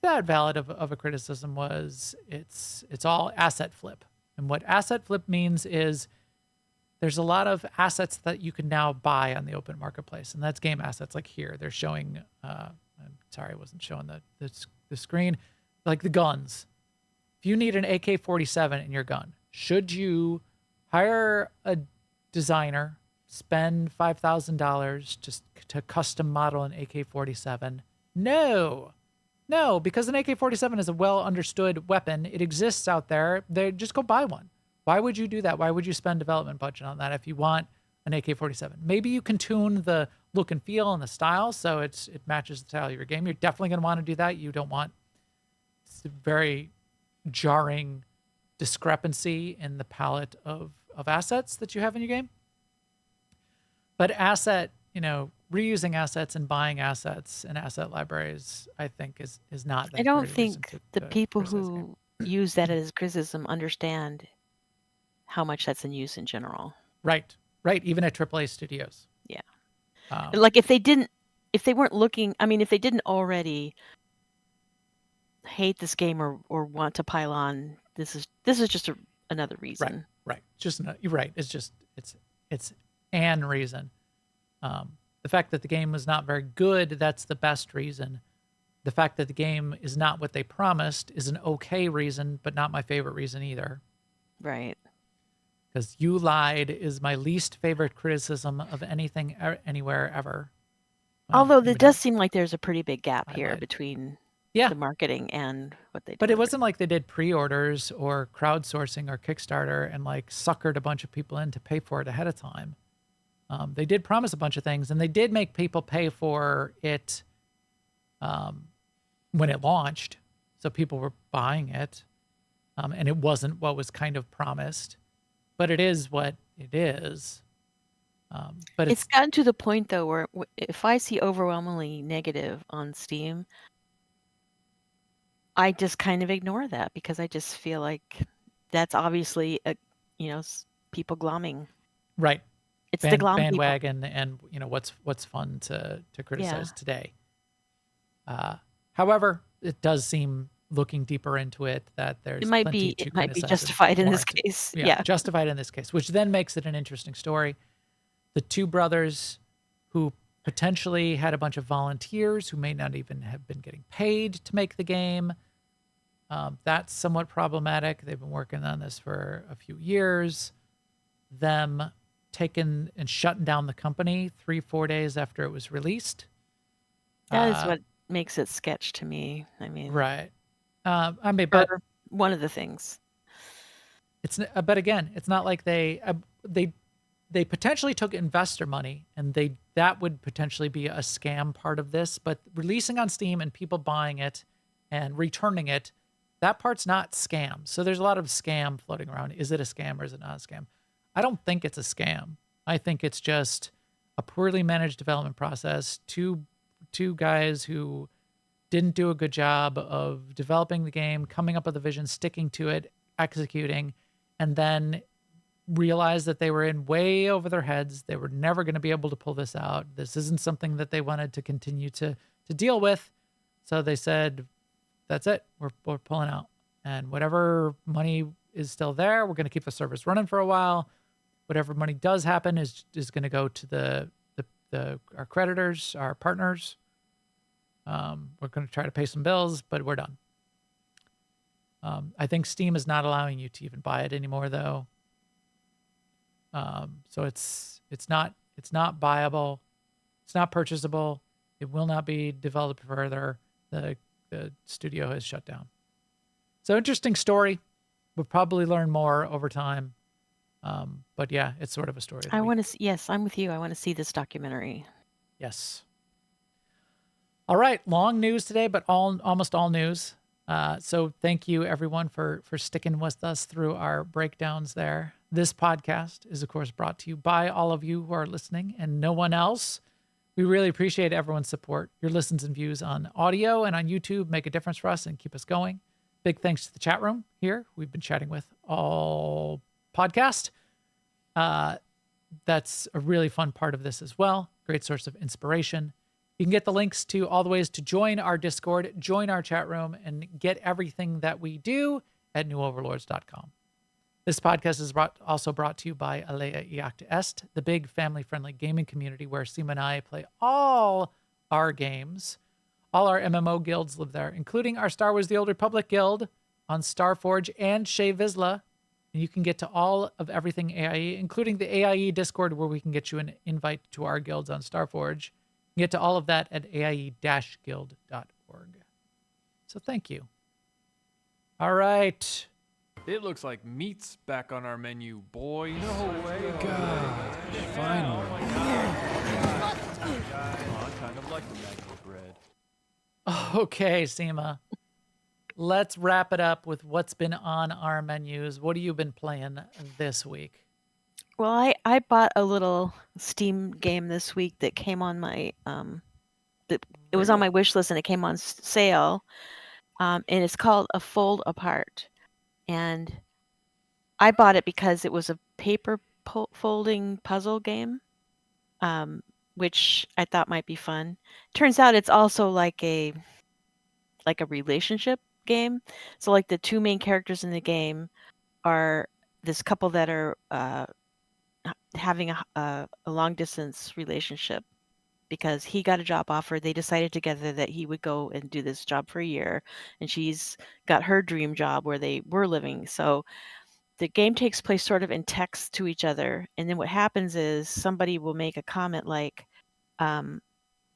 that valid of a criticism, was it's all asset flip. And what asset flip means is there's a lot of assets that you can now buy on the open marketplace, and that's game assets. Like here, they're showing. I'm sorry, I wasn't showing the screen. Like the guns. If you need an AK-47 in your gun, should you hire a designer, spend $5,000 just to custom model an AK-47? No, because an AK-47 is a well understood weapon. It exists out there. Just go buy one. Why would you do that? Why would you spend development budget on that if you want an AK-47? Maybe you can tune the look and feel and the style so it matches the style of your game. You're definitely going to want to do that. You don't want a very jarring discrepancy in the palette of assets that you have in your game. But reusing assets and buying assets and asset libraries, I think is not that
I don't
great a reason
think
to
the people
criticize the game.
who use that as criticism understand how much that's in use in general.
Right. Even at AAA studios.
Yeah.
Um,
Like if they weren't looking, if they didn't already hate this game or want to pile on, this is just another reason.
Right. You're right. It's an reason. The fact that the game was not very good, that's the best reason. The fact that the game is not what they promised is an okay reason, but not my favorite reason either.
Right.
Because you lied is my least favorite criticism of anything anywhere ever.
Although there does seem like there's a pretty big gap here
lied.
between
Yeah.
the marketing and what they did.
But it wasn't like they did pre-orders or crowdsourcing or Kickstarter and like suckered a bunch of people in to pay for it ahead of time. They did promise a bunch of things, and they did make people pay for it when it launched. So people were buying it, and it wasn't what was kind of promised. But it is what it is. But
it's gotten to the point, though, where if I see overwhelmingly negative on Steam, I just kind of ignore that because I just feel like that's obviously people glomming.
Right.
It's the glom
bandwagon people. And what's fun to criticize today. However, it does seem, looking deeper into it, that there's
it might be justified in this case. Yeah,
justified in this case, which then makes it an interesting story. The two brothers who potentially had a bunch of volunteers who may not even have been getting paid to make the game. That's somewhat problematic. They've been working on this for a few years. Them taking and shutting down the company 3-4 days after it was released.
That is what makes it sketch to me.
Right. But
one of the things.
But again, it's not like they potentially took investor money, and that would potentially be a scam part of this. But releasing on Steam and people buying it and returning it, that part's not scam. So there's a lot of scam floating around. Is it a scam or is it not a scam? I don't think it's a scam. I think it's just a poorly managed development process. Two guys who didn't do a good job of developing the game, coming up with a vision, sticking to it, executing, and then realized that they were in way over their heads. They were never going to be able to pull this out. This isn't something that they wanted to continue to deal with. So they said, that's it. We're pulling out. And whatever money is still there, we're going to keep the service running for a while. Whatever money does happen is going to go to our creditors, our partners. We're going to try to pay some bills, but we're done. I think Steam is not allowing you to even buy it anymore, though. So it's not buyable. It's not purchasable. It will not be developed further. The studio has shut down. So interesting story. We'll probably learn more over time. But yeah, it's sort of a story.
I want to see, yes, I'm with you. I want to see this documentary.
Yes. All right, long news today, but almost all news. So thank you everyone for sticking with us through our breakdowns there. This podcast is of course brought to you by all of you who are listening and no one else. We really appreciate everyone's support. Your listens and views on audio and on YouTube make a difference for us and keep us going. Big thanks to the chat room here. We've been chatting with all podcast. That's a really fun part of this as well. Great source of inspiration. You can get the links to all the ways to join our Discord, join our chat room, and get everything that we do at newoverlords.com. This podcast is also brought to you by Alea Iacta Est, the big family-friendly gaming community where Sema and I play all our games. All our MMO guilds live there, including our Star Wars The Old Republic guild on Starforge and Shea Vizsla. And you can get to all of everything AIE, including the AIE Discord where we can get you an invite to our guilds on Starforge. You can get to all of that at aie-guild.org. So thank you. All right.
It looks like meat's back on our menu, boys.
No way. God, finally.
I kind of like the magic bread.
Okay, Sema. Let's wrap it up with what's been on our menus. What have you been playing this week?
Well, I bought a little Steam game this week that came on my it was on my wish list and it came on sale, and it's called A Fold Apart. And I bought it because it was a paper folding puzzle game, which I thought might be fun. Turns out it's also like a relationship game. So like the two main characters in the game are this couple that are having a long distance relationship because he got a job offer. They decided together that he would go and do this job for a year, and she's got her dream job where they were living. So the game takes place sort of in text to each other, and then what happens is somebody will make a comment like, oh,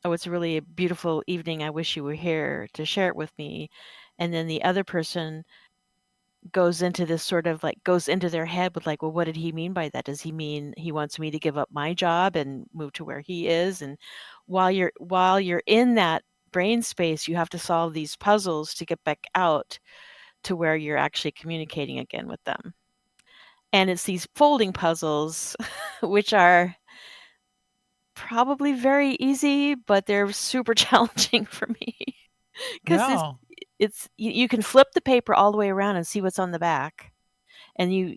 it's really a beautiful evening, I wish you were here to share it with me. And then the other person goes into this sort of like goes into their head with like, well, what did he mean by that? Does he mean he wants me to give up my job and move to where he is? And while you're in that brain space, you have to solve these puzzles to get back out to where you're actually communicating again with them. And it's these folding puzzles, which are probably very easy, but they're super challenging for me because
No.
it's you can flip the paper all the way around and see what's on the back, and you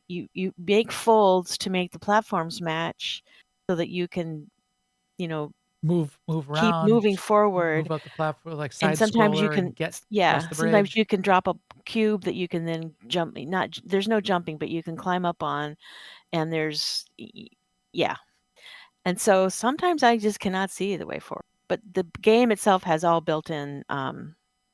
make folds to make the platforms match so that you can
Move
keep
around.
moving forward.
Move up the platform like side
And sometimes you
scroller
can
and get
yeah
across the
sometimes
bridge.
you can drop a cube that you can then jump, not there's no jumping, but you can climb up on, and there's yeah. And so sometimes I just cannot see the way forward. But the game itself has all built-in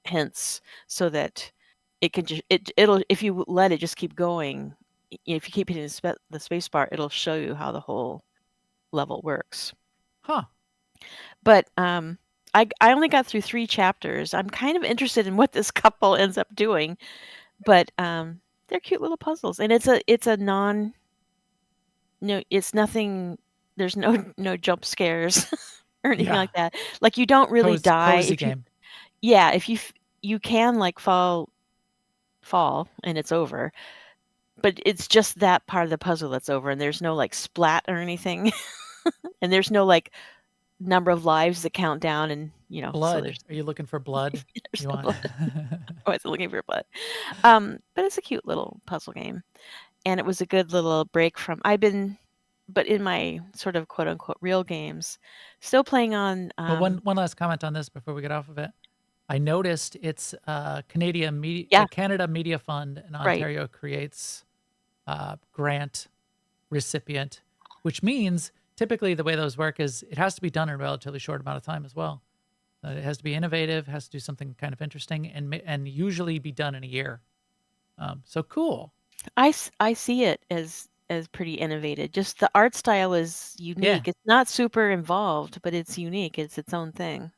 hints so that it can just it'll if you let it just keep going, if you keep hitting the space bar, it'll show you how the whole level works.
Huh.
But I only got through 3 chapters. I'm kind of interested in what this couple ends up doing, but they're cute little puzzles, and it's nothing. There's no jump scares or anything like that. Like you don't really die
Cozy
if you
game.
yeah if you can like fall and it's over, but it's just that part of the puzzle that's over, and there's no like splat or anything, and there's no like number of lives that count down, and
Blood.
So
Are you looking for blood?
there's
You
no
want?
blood. I wasn't looking for blood. But it's a cute little puzzle game, and it was a good little break from but in my sort of quote unquote real games, still playing on.
Well, one last comment on this before we get off of it. I noticed it's Canada Media Fund in Ontario creates grant recipient, which means typically the way those work is it has to be done in a relatively short amount of time as well. It has to be innovative, has to do something kind of interesting, and usually be done in a year. So cool.
I see it as pretty innovative. Just the art style is unique.
Yeah.
It's not super involved, but it's unique. It's its own thing.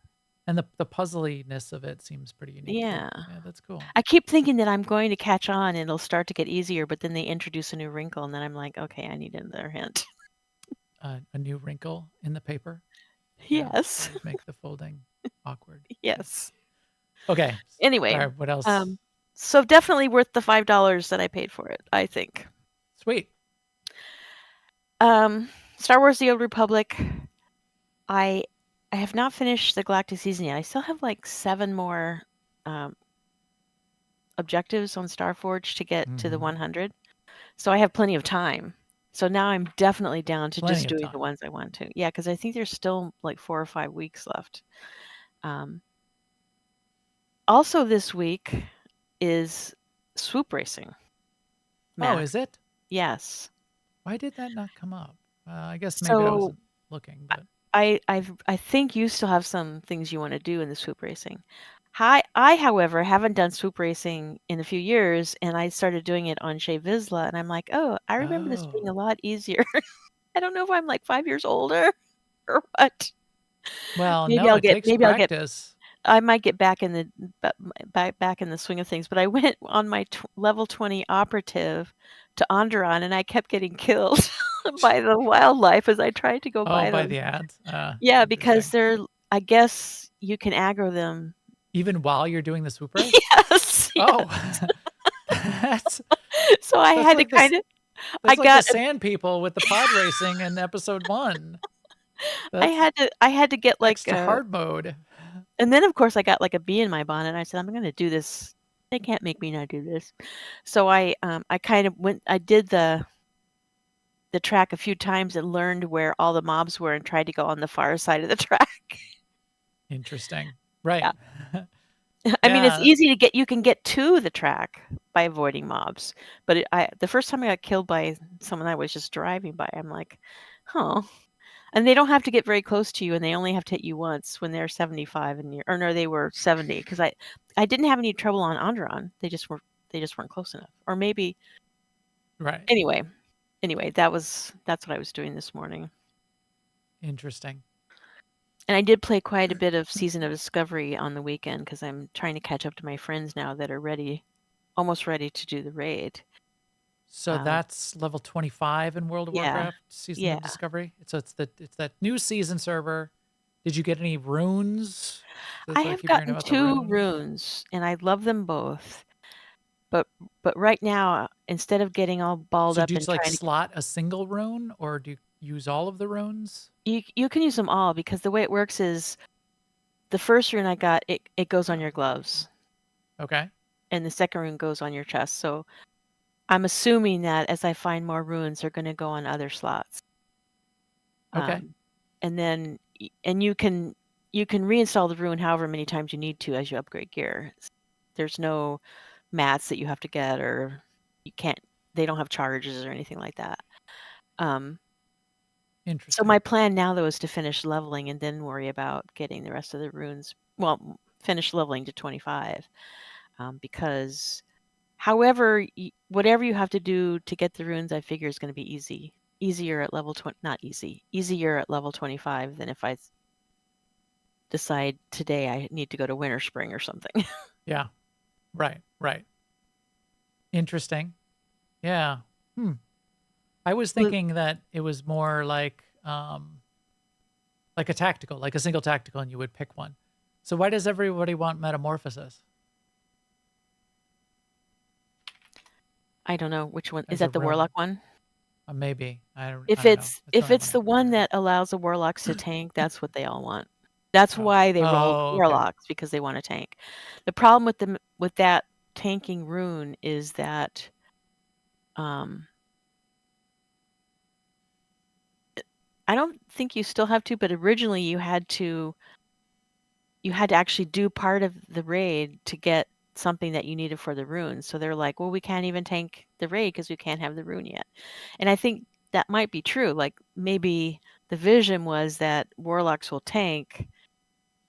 And the puzzliness of it seems pretty unique.
Yeah.
Too. Yeah, that's cool.
I keep thinking that I'm going to catch on and it'll start to get easier, but then they introduce a new wrinkle, and then I'm like, okay, I need another hint.
A new wrinkle in the paper.
Yes.
Make the folding. Awkward.
Yes.
Okay.
Anyway,
All right, what else?
So definitely worth the $5 that I paid for it, I think.
Sweet.
Star Wars: The Old Republic. I have not finished the Galactic season yet. I still have like 7 more objectives on Starforge to get to the
Mhm.
100. So I have plenty of time. So now I'm definitely down to
Plenty
just
of
doing
time.
the ones I want to. Yeah, because I think there's still like 4 or 5 weeks left. Also this week is swoop racing.
Oh,
Math.
is it?
Yes.
Why did that not come up? I guess maybe I
So
wasn't looking, but
I think you still have some things you want to do in the swoop racing. I, however, haven't done swoop racing in a few years, and I started doing it on Shea Vizsla, and I'm like, oh, I remember this being a lot easier. I don't know if I'm like 5 years older or what.
well,
Maybe
no,
I'll
it
get
takes practice.
I might get back in the back in the swing of things. But I went on my level 20 operative to Onderon, and I kept getting killed by the wildlife as I tried to go
Oh,
by
by
them.
the ads?
Yeah, because
Interesting.
I guess you can aggro them.
Even while you're doing the swoop race?
Yes.
Oh, that's
So I
that's
had to
like this.
kind of, I
That's like the
got,
sand people with the pod racing in episode 1. That's
I had to get like
extra hard mode.
and then of course I got like a bee in my bonnet. I said, I'm going to do this. They can't make me not do this. So I kind of I did the track a few times and learned where all the mobs were and tried to go on the far side of the track.
Interesting. Right.
Yeah. I mean, it's
Yeah.
easy to get. You can get to the track by avoiding mobs, but the first time I got killed by someone I was just driving by, I'm like, huh. And they don't have to get very close to you, and they only have to hit you once when they're 75 and or no, they were 70. Because I didn't have any trouble on Onderon. They just weren't close enough, or maybe.
Right.
Anyway, that's what I was doing this morning.
Interesting.
And I did play quite a bit of Season of Discovery on the weekend because I'm trying to catch up to my friends now that are almost ready to do the raid.
So that's level 25 in World of
Yeah,
Warcraft Season
yeah.
of Discovery. So it's that new season server. Did you get any runes?
I have gotten 2 runes, and I love them both. But right now, instead of getting all balled
So
up
do you
and
just like
trying to,
slot a single rune, or do you use all of the runes?
you can use them all because the way it works is the first rune I got, it goes on your gloves,
Okay.
and the second rune goes on your chest. So I'm assuming that as I find more runes, they're going to go on other slots.
Okay.
And then you can reinstall the rune however many times you need to as you upgrade gear. There's no mats that you have to get, or you can't. They don't have charges or anything like that. So
Interesting.
my plan now, though, is to finish leveling and then worry about getting the rest of the runes. Well, finish leveling to 25, because however, whatever you have to do to get the runes, I figure is going to be easier at level 20. Not easy, easier at level 25 than if I decide today I need to go to Winter Spring or something.
Yeah. Right. Right. Interesting. Yeah. I was thinking that it was more like a tactical, like a single tactical, and you would pick one. So why does everybody want metamorphosis?
I don't know which one.
As
Is
a
that the
rune?
Warlock one?
Maybe. I don't
If
know.
it's the one that allows the Warlocks to tank, that's what they all want. That's
Oh.
why they roll
Oh, okay.
Warlocks, because they want to tank. The problem with that tanking rune is that I don't think you still have to, but originally you had to actually do part of the raid to get something that you needed for the rune. So they're like, well, we can't even tank the raid because we can't have the rune yet. And I think that might be true. Like maybe the vision was that Warlocks will tank,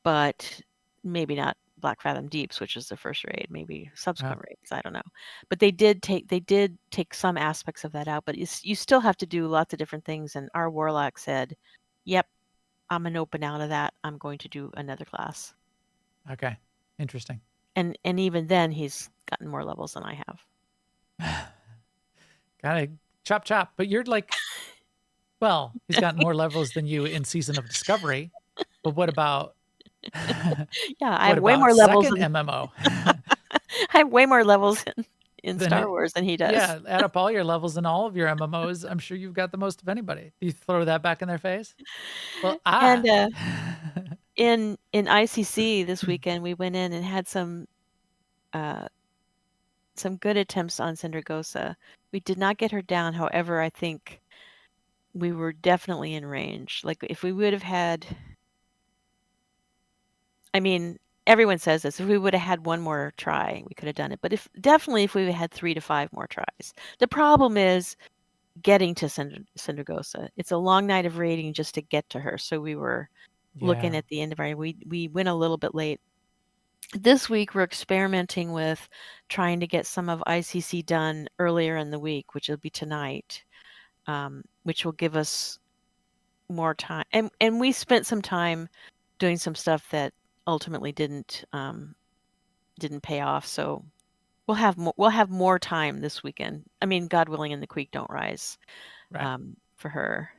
but maybe not Black Fathom Deeps, which is the first raid, maybe subsequent raids. I don't know. But they did take some aspects of that out, but you still have to do lots of different things. And our Warlock said, yep, I'm an open out of that. I'm going to do another class.
Okay. Interesting.
And even then he's gotten more levels than I have.
Gotta chop. But you're like, well, he's gotten more levels than you in Season of Discovery. But what about
Yeah, I
What
have way
about
more levels
second
than
MMO?
I have way more levels in
Then
Star
it,
Wars than he does.
yeah, add up all your levels in all of your MMOs. I'm sure you've got the most of anybody. Do you throw that back in their face? Well,
And in ICC this weekend, we went in and had uh, some good attempts on Syndragosa. We did not get her down. However, I think we were definitely in range. Like if we would have had, I mean, everyone says this. If we would have had one more try, we could have done it. But if we had 3 to 5 more tries, the problem is getting to Syndragosa. It's a long night of raiding just to get to her. So we were looking
yeah,
at the end of our. We went a little bit late. This week we're experimenting with trying to get some of ICC done earlier in the week, which will be tonight, which will give us more time. And we spent some time doing some stuff that ultimately didn't pay off. So we'll have more time this weekend. I mean, God willing, and the creek don't rise
right.
for her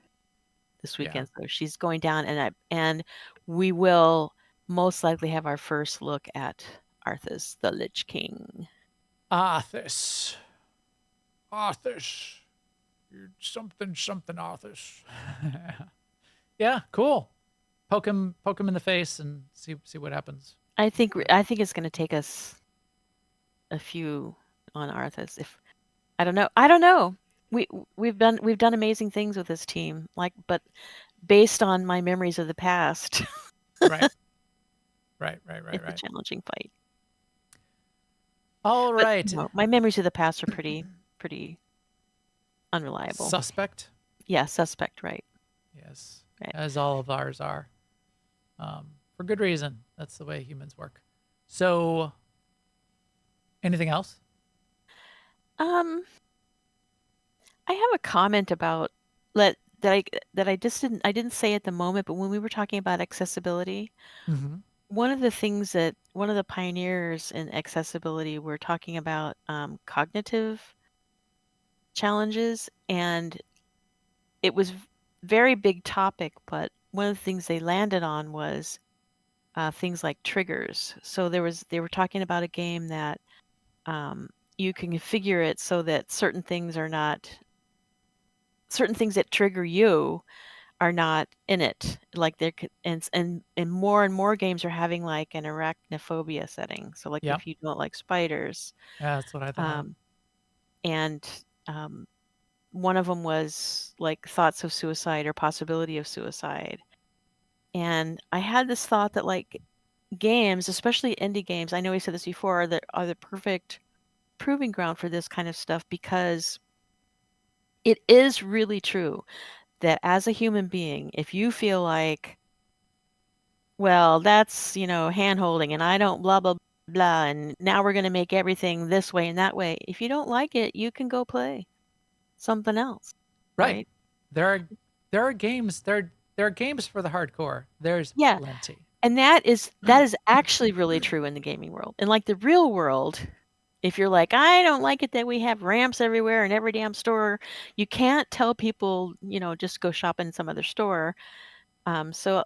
this
Yeah.
weekend. So she's going down, and we will most likely have our first look at Arthas, the Lich King.
Arthas. Arthas. You're something Arthas. Yeah, cool. Poke him in the face and see what happens.
I think it's going to take us a few on Arthas. If I don't know. We've done amazing things with this team, but based on my memories of the past,
Right.
it's a challenging fight.
All
But,
right.
my memories of the past are pretty unreliable.
Suspect.
Yeah, suspect, right?
Yes,
Right.
as all of ours are, for good reason. That's the way humans work. So, anything else?
I have a comment about that I just didn't say at the moment, but when we were talking about accessibility,
Mm-hmm.
one of the pioneers in accessibility were talking about cognitive challenges, and it was very big topic, but one of the things they landed on was things like triggers. So they were talking about a game that you can configure it so that certain things that trigger you are not in it. Like and more games are having like an arachnophobia setting. So like
Yep.
if you don't like spiders,
Yeah, that's what I thought.
and one of them was like thoughts of suicide or possibility of suicide. And I had this thought that like games, especially indie games, I know we said this before, are the perfect proving ground for this kind of stuff, because it is really true that as a human being, if you feel like, well, that's, hand holding and I don't blah, blah, blah, and now we're going to make everything this way and that way. If you don't like it, you can go play something else. Right.
There are games. There are games for the hardcore. There's
Yeah.
plenty.
And that is actually really true in the gaming world. In like the real world, if you're like, I don't like it that we have ramps everywhere in every damn store, you can't tell people, just go shop in some other store. So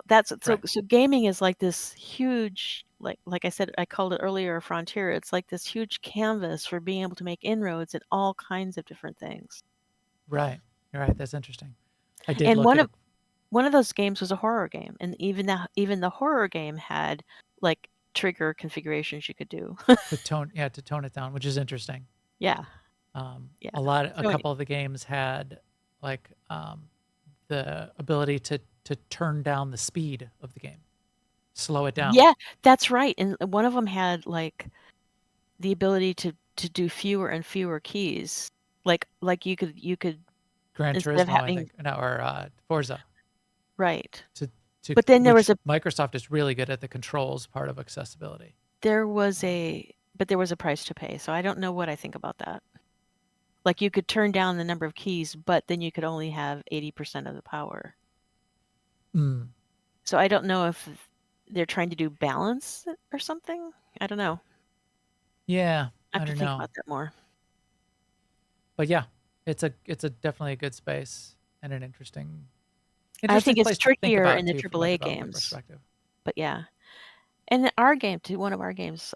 gaming is like this huge, like I said, I called it earlier a frontier. It's like this huge canvas for being able to make inroads in all kinds of different things.
Right. You're right. That's interesting. I did
And
look at
one of those games was a horror game, and even the horror game had like trigger configurations you could do.
to tone it down, which is interesting.
Yeah.
Yeah. A couple of the games had like the ability to turn down the speed of the game, slow it down.
Yeah, that's right. And one of them had like the ability to do fewer and fewer keys. Like you could
Gran
instead of
Turismo, I
having
think, no, or Forza.
right.
But
then there was
Microsoft is really good at the controls part of accessibility.
there was a price to pay, so I don't know what I think about that. Like you could turn down the number of keys, but then you could only have 80% of the power. So I don't know if they're trying to do balance or something. I don't know.
Yeah,
I have to
don't
think
know.
about that more.
But yeah, it's a definitely a good space and an interesting
I think it's
place to think
trickier
about
in the
too, from a
AAA
development
games.
perspective.
But yeah. And our game too, one of our games,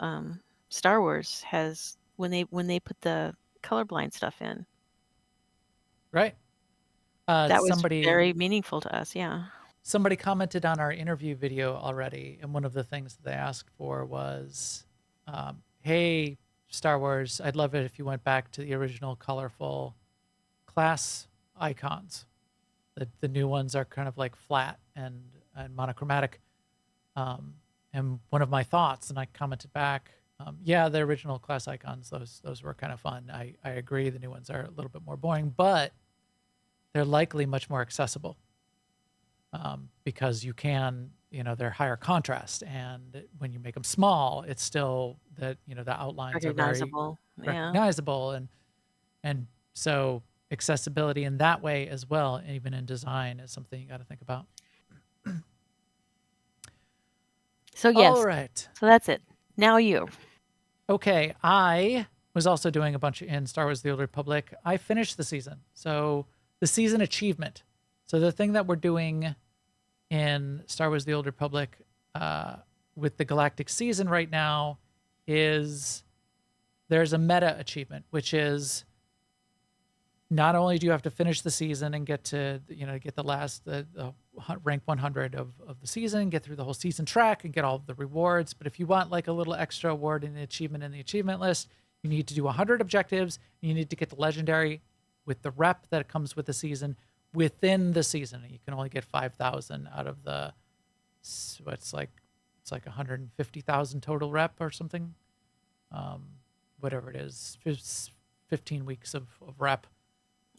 Star Wars has when they put the colorblind stuff in,
Right.
that was
Somebody
very meaningful to us. Yeah.
somebody commented on our interview video already, and one of the things that they asked for was, "Hey, Star Wars, I'd love it if you went back to the original colorful class icons. The new ones are kind of like flat and monochromatic." And one of my thoughts, and I commented back, yeah, the original class icons, those were kind of fun. I agree, the new ones are a little bit more boring, but they're likely much more accessible, because you can, they're higher contrast, and when you make them small, it's still that, the outlines are very
Recognizable. Yeah.
recognizable, and so accessibility in that way as well, even in design, is something you got to think about.
So
All
yes.
right.
So that's it. Now you.
Okay, I was also doing a bunch in Star Wars: The Old Republic. I finished the season, so the season achievement. So the thing that we're doing in Star Wars: The Old Republic with the Galactic season right now is there's a meta achievement, which is not only do you have to finish the season and get to, get the last rank 100 of the season, get through the whole season track and get all of the rewards, but if you want like a little extra award in the achievement list, you need to do 100 objectives. And you need to get the legendary with the rep that comes with the season within the season. You can only get 5,000 out of the, it's like 150,000 total rep or something. Whatever it is, 15 weeks of rep.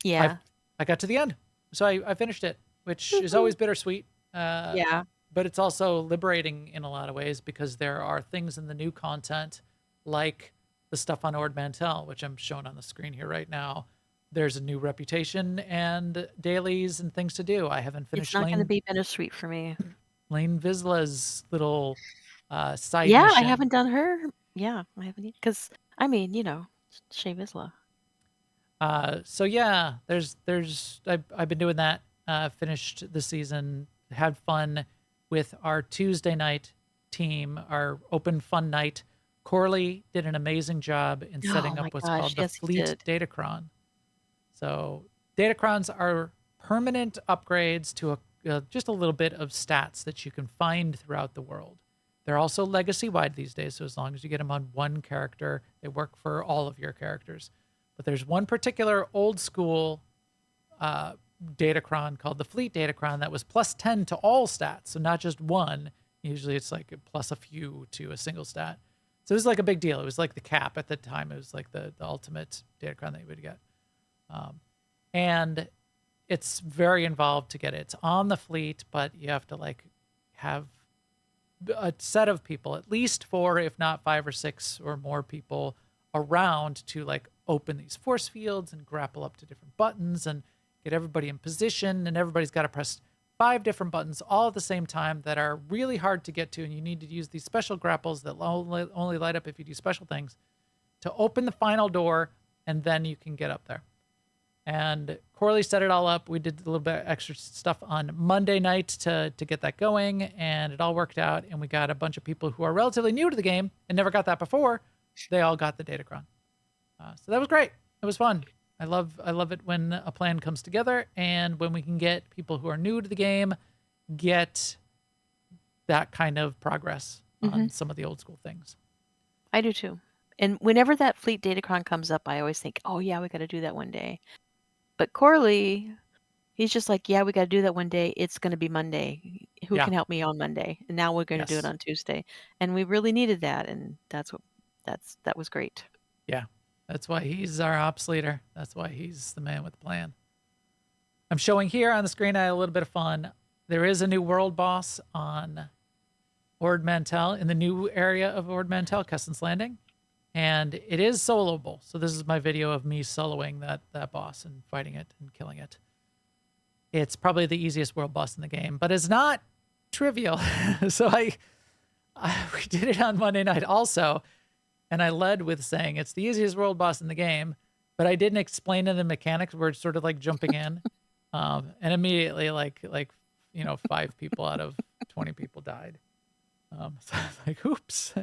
Yeah.
I got to the end, so I finished it, which is always bittersweet.
Yeah.
But it's also liberating in a lot of ways, because there are things in the new content, like the stuff on Ord Mantell, which I'm showing on the screen here right now. There's a new reputation and dailies and things to do. I haven't finished
It's not going to be bittersweet for me.
Lane Vizsla's little side
Yeah,
mission.
I haven't done her. Yeah, I haven't, because I mean, Shea Vizsla.
So yeah, I've been doing that. Finished the season, had fun with our Tuesday night team, our open fun night. Corley did an amazing job in setting
Oh
up
my
what's
gosh,
called the
yes, he
Fleet
did.
Datacron. So Datacrons are permanent upgrades to just a little bit of stats that you can find throughout the world. They're also legacy-wide these days, so as long as you get them on one character, they work for all of your characters. But there's one particular old school Datacron called the Fleet Datacron that was plus 10 to all stats, so not just one. Usually it's like plus a few to a single stat. So it was like a big deal. It was like the cap at the time. It was like the ultimate Datacron that you would get. And it's very involved to get it. It's on the fleet, but you have to like have a set of people, at least 4, if not 5 or 6 or more people around to like open these force fields and grapple up to different buttons and get everybody in position. And everybody's got to press 5 different buttons all at the same time that are really hard to get to. And you need to use these special grapples that only light up if you do special things to open the final door, and then you can get up there. And Corley set it all up. We did a little bit of extra stuff on Monday night to get that going, and it all worked out. And we got a bunch of people who are relatively new to the game and never got that before. They all got the Datacron. So that was great. It was fun. I love it when a plan comes together, and when we can get people who are new to the game get that kind of progress on some of the old school things.
I do too. And whenever that Fleet Datacron comes up, I always think, oh yeah, we got to do that one day. But Corley, he's just like, yeah, we got to do that one day. It's going to be Monday. Who
Yeah.
can help me on Monday? And now we're going to do
Yes.
it on Tuesday. And we really needed that. And that was great.
Yeah. That's why he's our ops leader. That's why he's the man with the plan. I'm showing here on the screen, I had a little bit of fun. There is a new world boss on Ord Mantell, in the new area of Ord Mantell, Keston's Landing. And it is soloable. So this is my video of me soloing that boss and fighting it and killing it. It's probably the easiest world boss in the game, but it's not trivial. So we did it on Monday night also. And I led with saying it's the easiest world boss in the game, but I didn't explain the mechanics. We're sort of like jumping in, and immediately like 5 people out of 20 people died. So I was like, oops.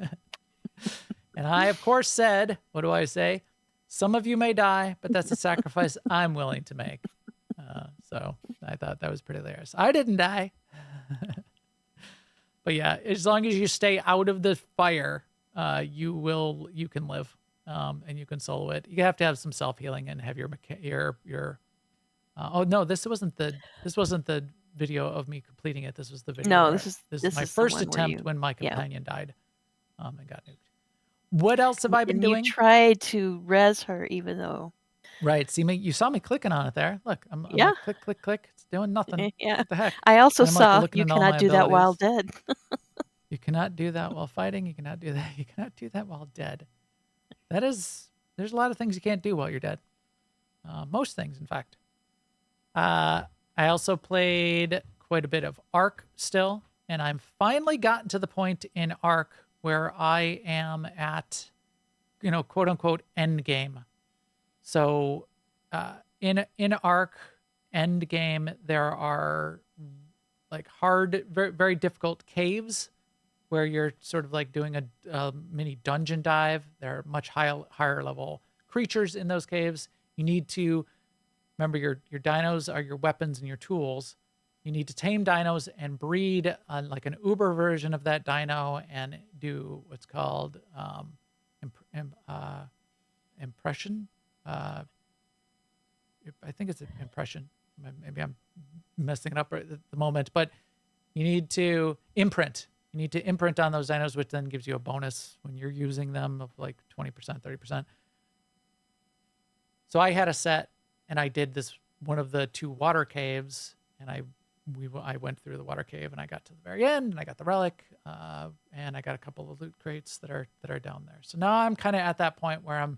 And I, of course, said, what do I say? Some of you may die, but that's a sacrifice I'm willing to make. So I thought that was pretty hilarious. I didn't die. But yeah, as long as you stay out of the fire, you can live, and you can solo it. You have to have some self-healing and have your oh no, this wasn't the video of me completing it. This was the video.
No,
where
this is
my
the
first
one where
attempt
you-
when my
yeah.
companion died, and got nuked. What else have I been
And
doing?
you tried to res her, even though.
Right. See me. You saw me clicking on it there. Look, I'm
Yeah.
like, click, click, click. It's doing nothing.
Yeah.
What the heck?
I also
And I'm, like,
saw
looking
you
at all
cannot
my
do that while
abilities.
dead.
You cannot do that while fighting. You cannot do that. You cannot do that while dead. There's a lot of things you can't do while you're dead. Most things, in fact. I also played quite a bit of Ark still, and I'm finally gotten to the point in Ark where I am at, quote unquote, end game. So, in Ark end game, there are like hard, very, very difficult caves where you're sort of like doing a mini dungeon dive. There are much higher level creatures in those caves. You need to remember your dinos are your weapons and your tools. You need to tame dinos and breed like an uber version of that dino and do what's called impression. I think it's an impression. Maybe I'm messing it up right at the moment, but you need to imprint. You need to imprint on those dinos, which then gives you a bonus when you're using them of like 20%, 30%. So I had a set, and I did this one of the 2 water caves, and I went through the water cave, and I got to the very end, and I got the relic, and I got a couple of loot crates that are down there. So now I'm kind of at that point where I'm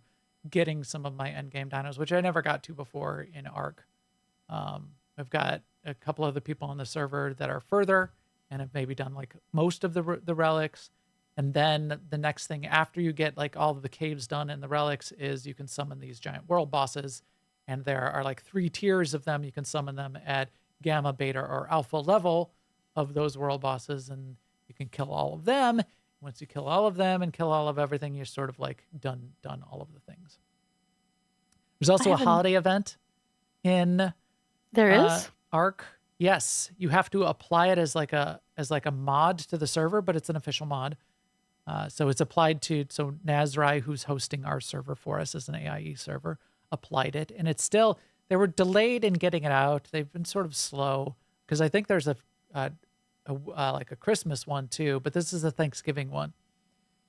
getting some of my end game dinos, which I never got to before in Ark. I've got a couple other people on the server that are further and have maybe done like most of the relics. And then the next thing after you get like all of the caves done and the relics is you can summon these giant world bosses. And there are like 3 tiers of them. You can summon them at gamma, beta, or alpha level of those world bosses. And you can kill all of them. Once you kill all of them and kill all of everything, you're sort of like done all of the things. There's also a holiday event in
There is?
Ark. Yes, you have to apply it as like a mod to the server, but it's an official mod. So it's applied to, so Nazrai, who's hosting our server for us as an AIE server, applied it, and it's still, they were delayed in getting it out. They've been sort of slow because I think there's like a Christmas one too, but this is a Thanksgiving one.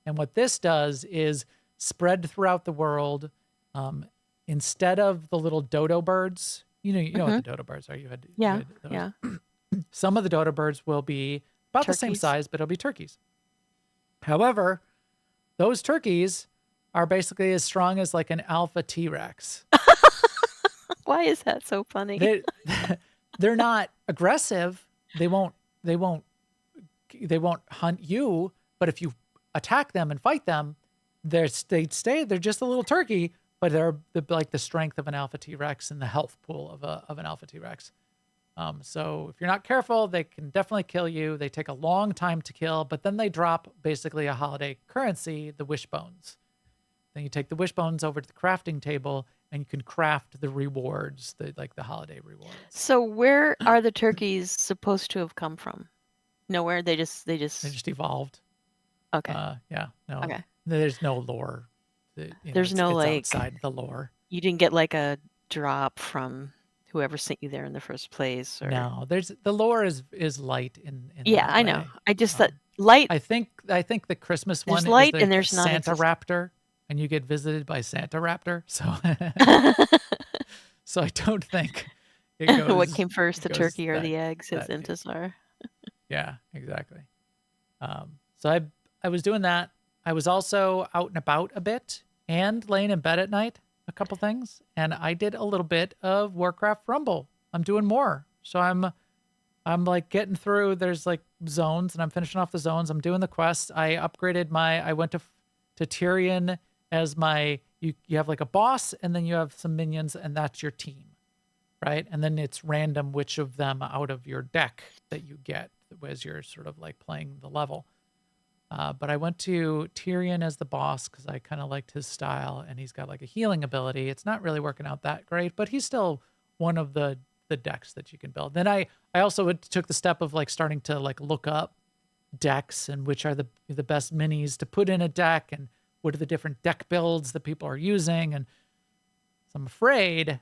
And what this does is spread throughout the world. Instead of the little dodo birds, you know what the dodo birds are. You had those.
Yeah.
Some of the dodo birds will be about the same
Turkeys.
size, but it'll be turkeys. However, those turkeys are basically as strong as like an alpha T-Rex.
Why is that so funny?
They're not aggressive. They won't hunt you, but if you attack them and fight them, they're just a little turkey, but they're like the strength of an alpha T-Rex and the health pool of an alpha T-Rex. So if you're not careful, they can definitely kill you. They take a long time to kill, but then they drop basically a holiday currency, the wishbones. Then you take the wishbones over to the crafting table and you can craft the rewards, the holiday rewards.
So where are the turkeys supposed to have come from? Nowhere. They just
They just evolved.
okay.
Yeah. No.
Okay.
There's no lore.
There's no,
it's
like-
outside the lore.
You didn't get like a drop from whoever sent you there in the first place, or
No, the lore is light in
yeah,
that
I know.
way.
I just thought light.
I think the Christmas
There's
one
light
is the
and there's
Santa
non-existent.
Raptor, and you get visited by Santa Raptor. So so I don't think it goes.
What came first,
it
the
goes
turkey or
that-
the eggs, as
that deep.
Intisar?
Yeah, exactly. So I was doing that. I was also out and about a bit and laying in bed at night, a couple things, and I did a little bit of Warcraft Rumble. I'm doing more. So I'm like getting through, there's like zones and I'm finishing off the zones. I'm doing the quests. I upgraded I went to Tyrion as you have like a boss and then you have some minions and that's your team, right? And then it's random which of them out of your deck that you get as you're sort of like playing the level. But I went to Tyrion as the boss because I kind of liked his style, and he's got like a healing ability. It's not really working out that great, but he's still one of the decks that you can build. Then I also took the step of like starting to like look up decks and which are the best minis to put in a deck and what are the different deck builds that people are using. And so I'm afraid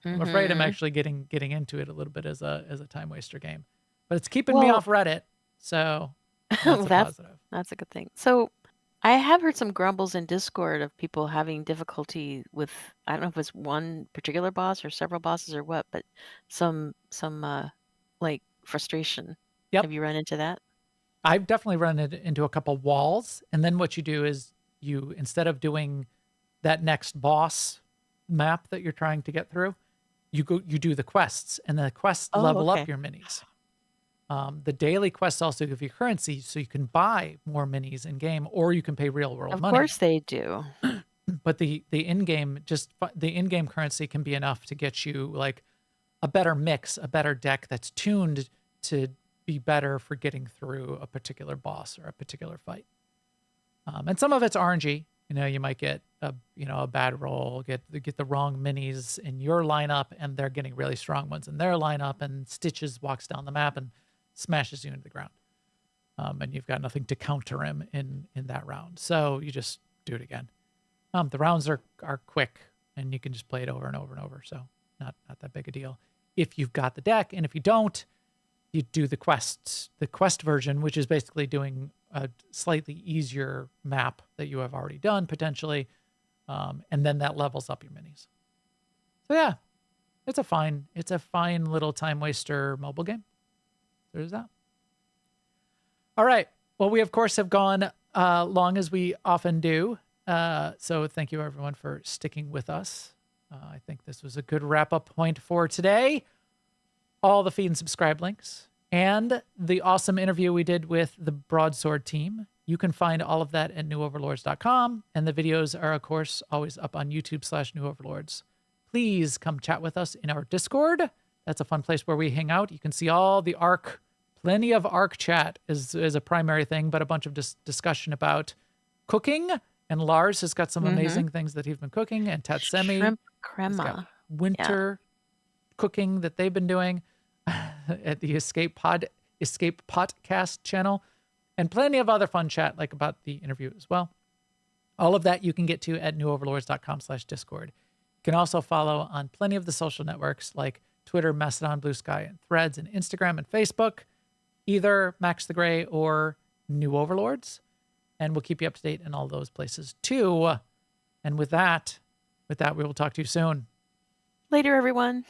I'm actually getting into it a little bit as a time waster game, but it's keeping me
Well,
off Reddit. So that's
well,
a positive.
that's a good thing. So I have heard some grumbles in Discord of people having difficulty with, I don't know if it's one particular boss or several bosses or what, but some like frustration.
Yep.
Have you run into that?
I've definitely run it into a couple walls. And then what you do is instead of doing that next boss map that you're trying to get through, you do the quests, and the quests level up your minis. The daily quests also give you currency, so you can buy more minis in game, or you can pay real world money.
Of course they do.
But the in-game currency can be enough to get you like a better mix, a better deck that's tuned to be better for getting through a particular boss or a particular fight. And some of it's RNG. You might get a bad roll, get the wrong minis in your lineup, and they're getting really strong ones in their lineup, and Stitches walks down the map and smashes you into the ground. And you've got nothing to counter him in that round. So you just do it again. The rounds are quick, and you can just play it over and over and over. So not that big a deal if you've got the deck. And if you don't, you do the quest version, which is basically doing a slightly easier map that you have already done potentially. And then that levels up your minis. So yeah, it's a fine little time waster mobile game. There's that. All right. Well, we of course have gone long as we often do. So thank you everyone for sticking with us. I think this was a good wrap up point for today. All the feed and subscribe links and the awesome interview we did with the Broadsword team. You can find all of that at newoverlords.com. And the videos are, of course, always up on YouTube/newoverlords. Please come chat with us in our Discord. That's a fun place where we hang out. You can see all the ARC, plenty of ARC chat is a primary thing, but a bunch of discussion about cooking. And Lars has got some amazing things that he's been cooking. And Tatsemi.
Shrimp crema.
Winter cooking that they've been doing at the Escape Podcast channel, and plenty of other fun chat like about the interview as well. All of that you can get to at newoverlords.com/Discord. You can also follow on plenty of the social networks like Twitter, Mastodon, Blue Sky, and Threads, and Instagram and Facebook, either Max the Gray or New Overlords. And we'll keep you up to date in all those places too. And with that, we will talk to you soon.
Later, everyone.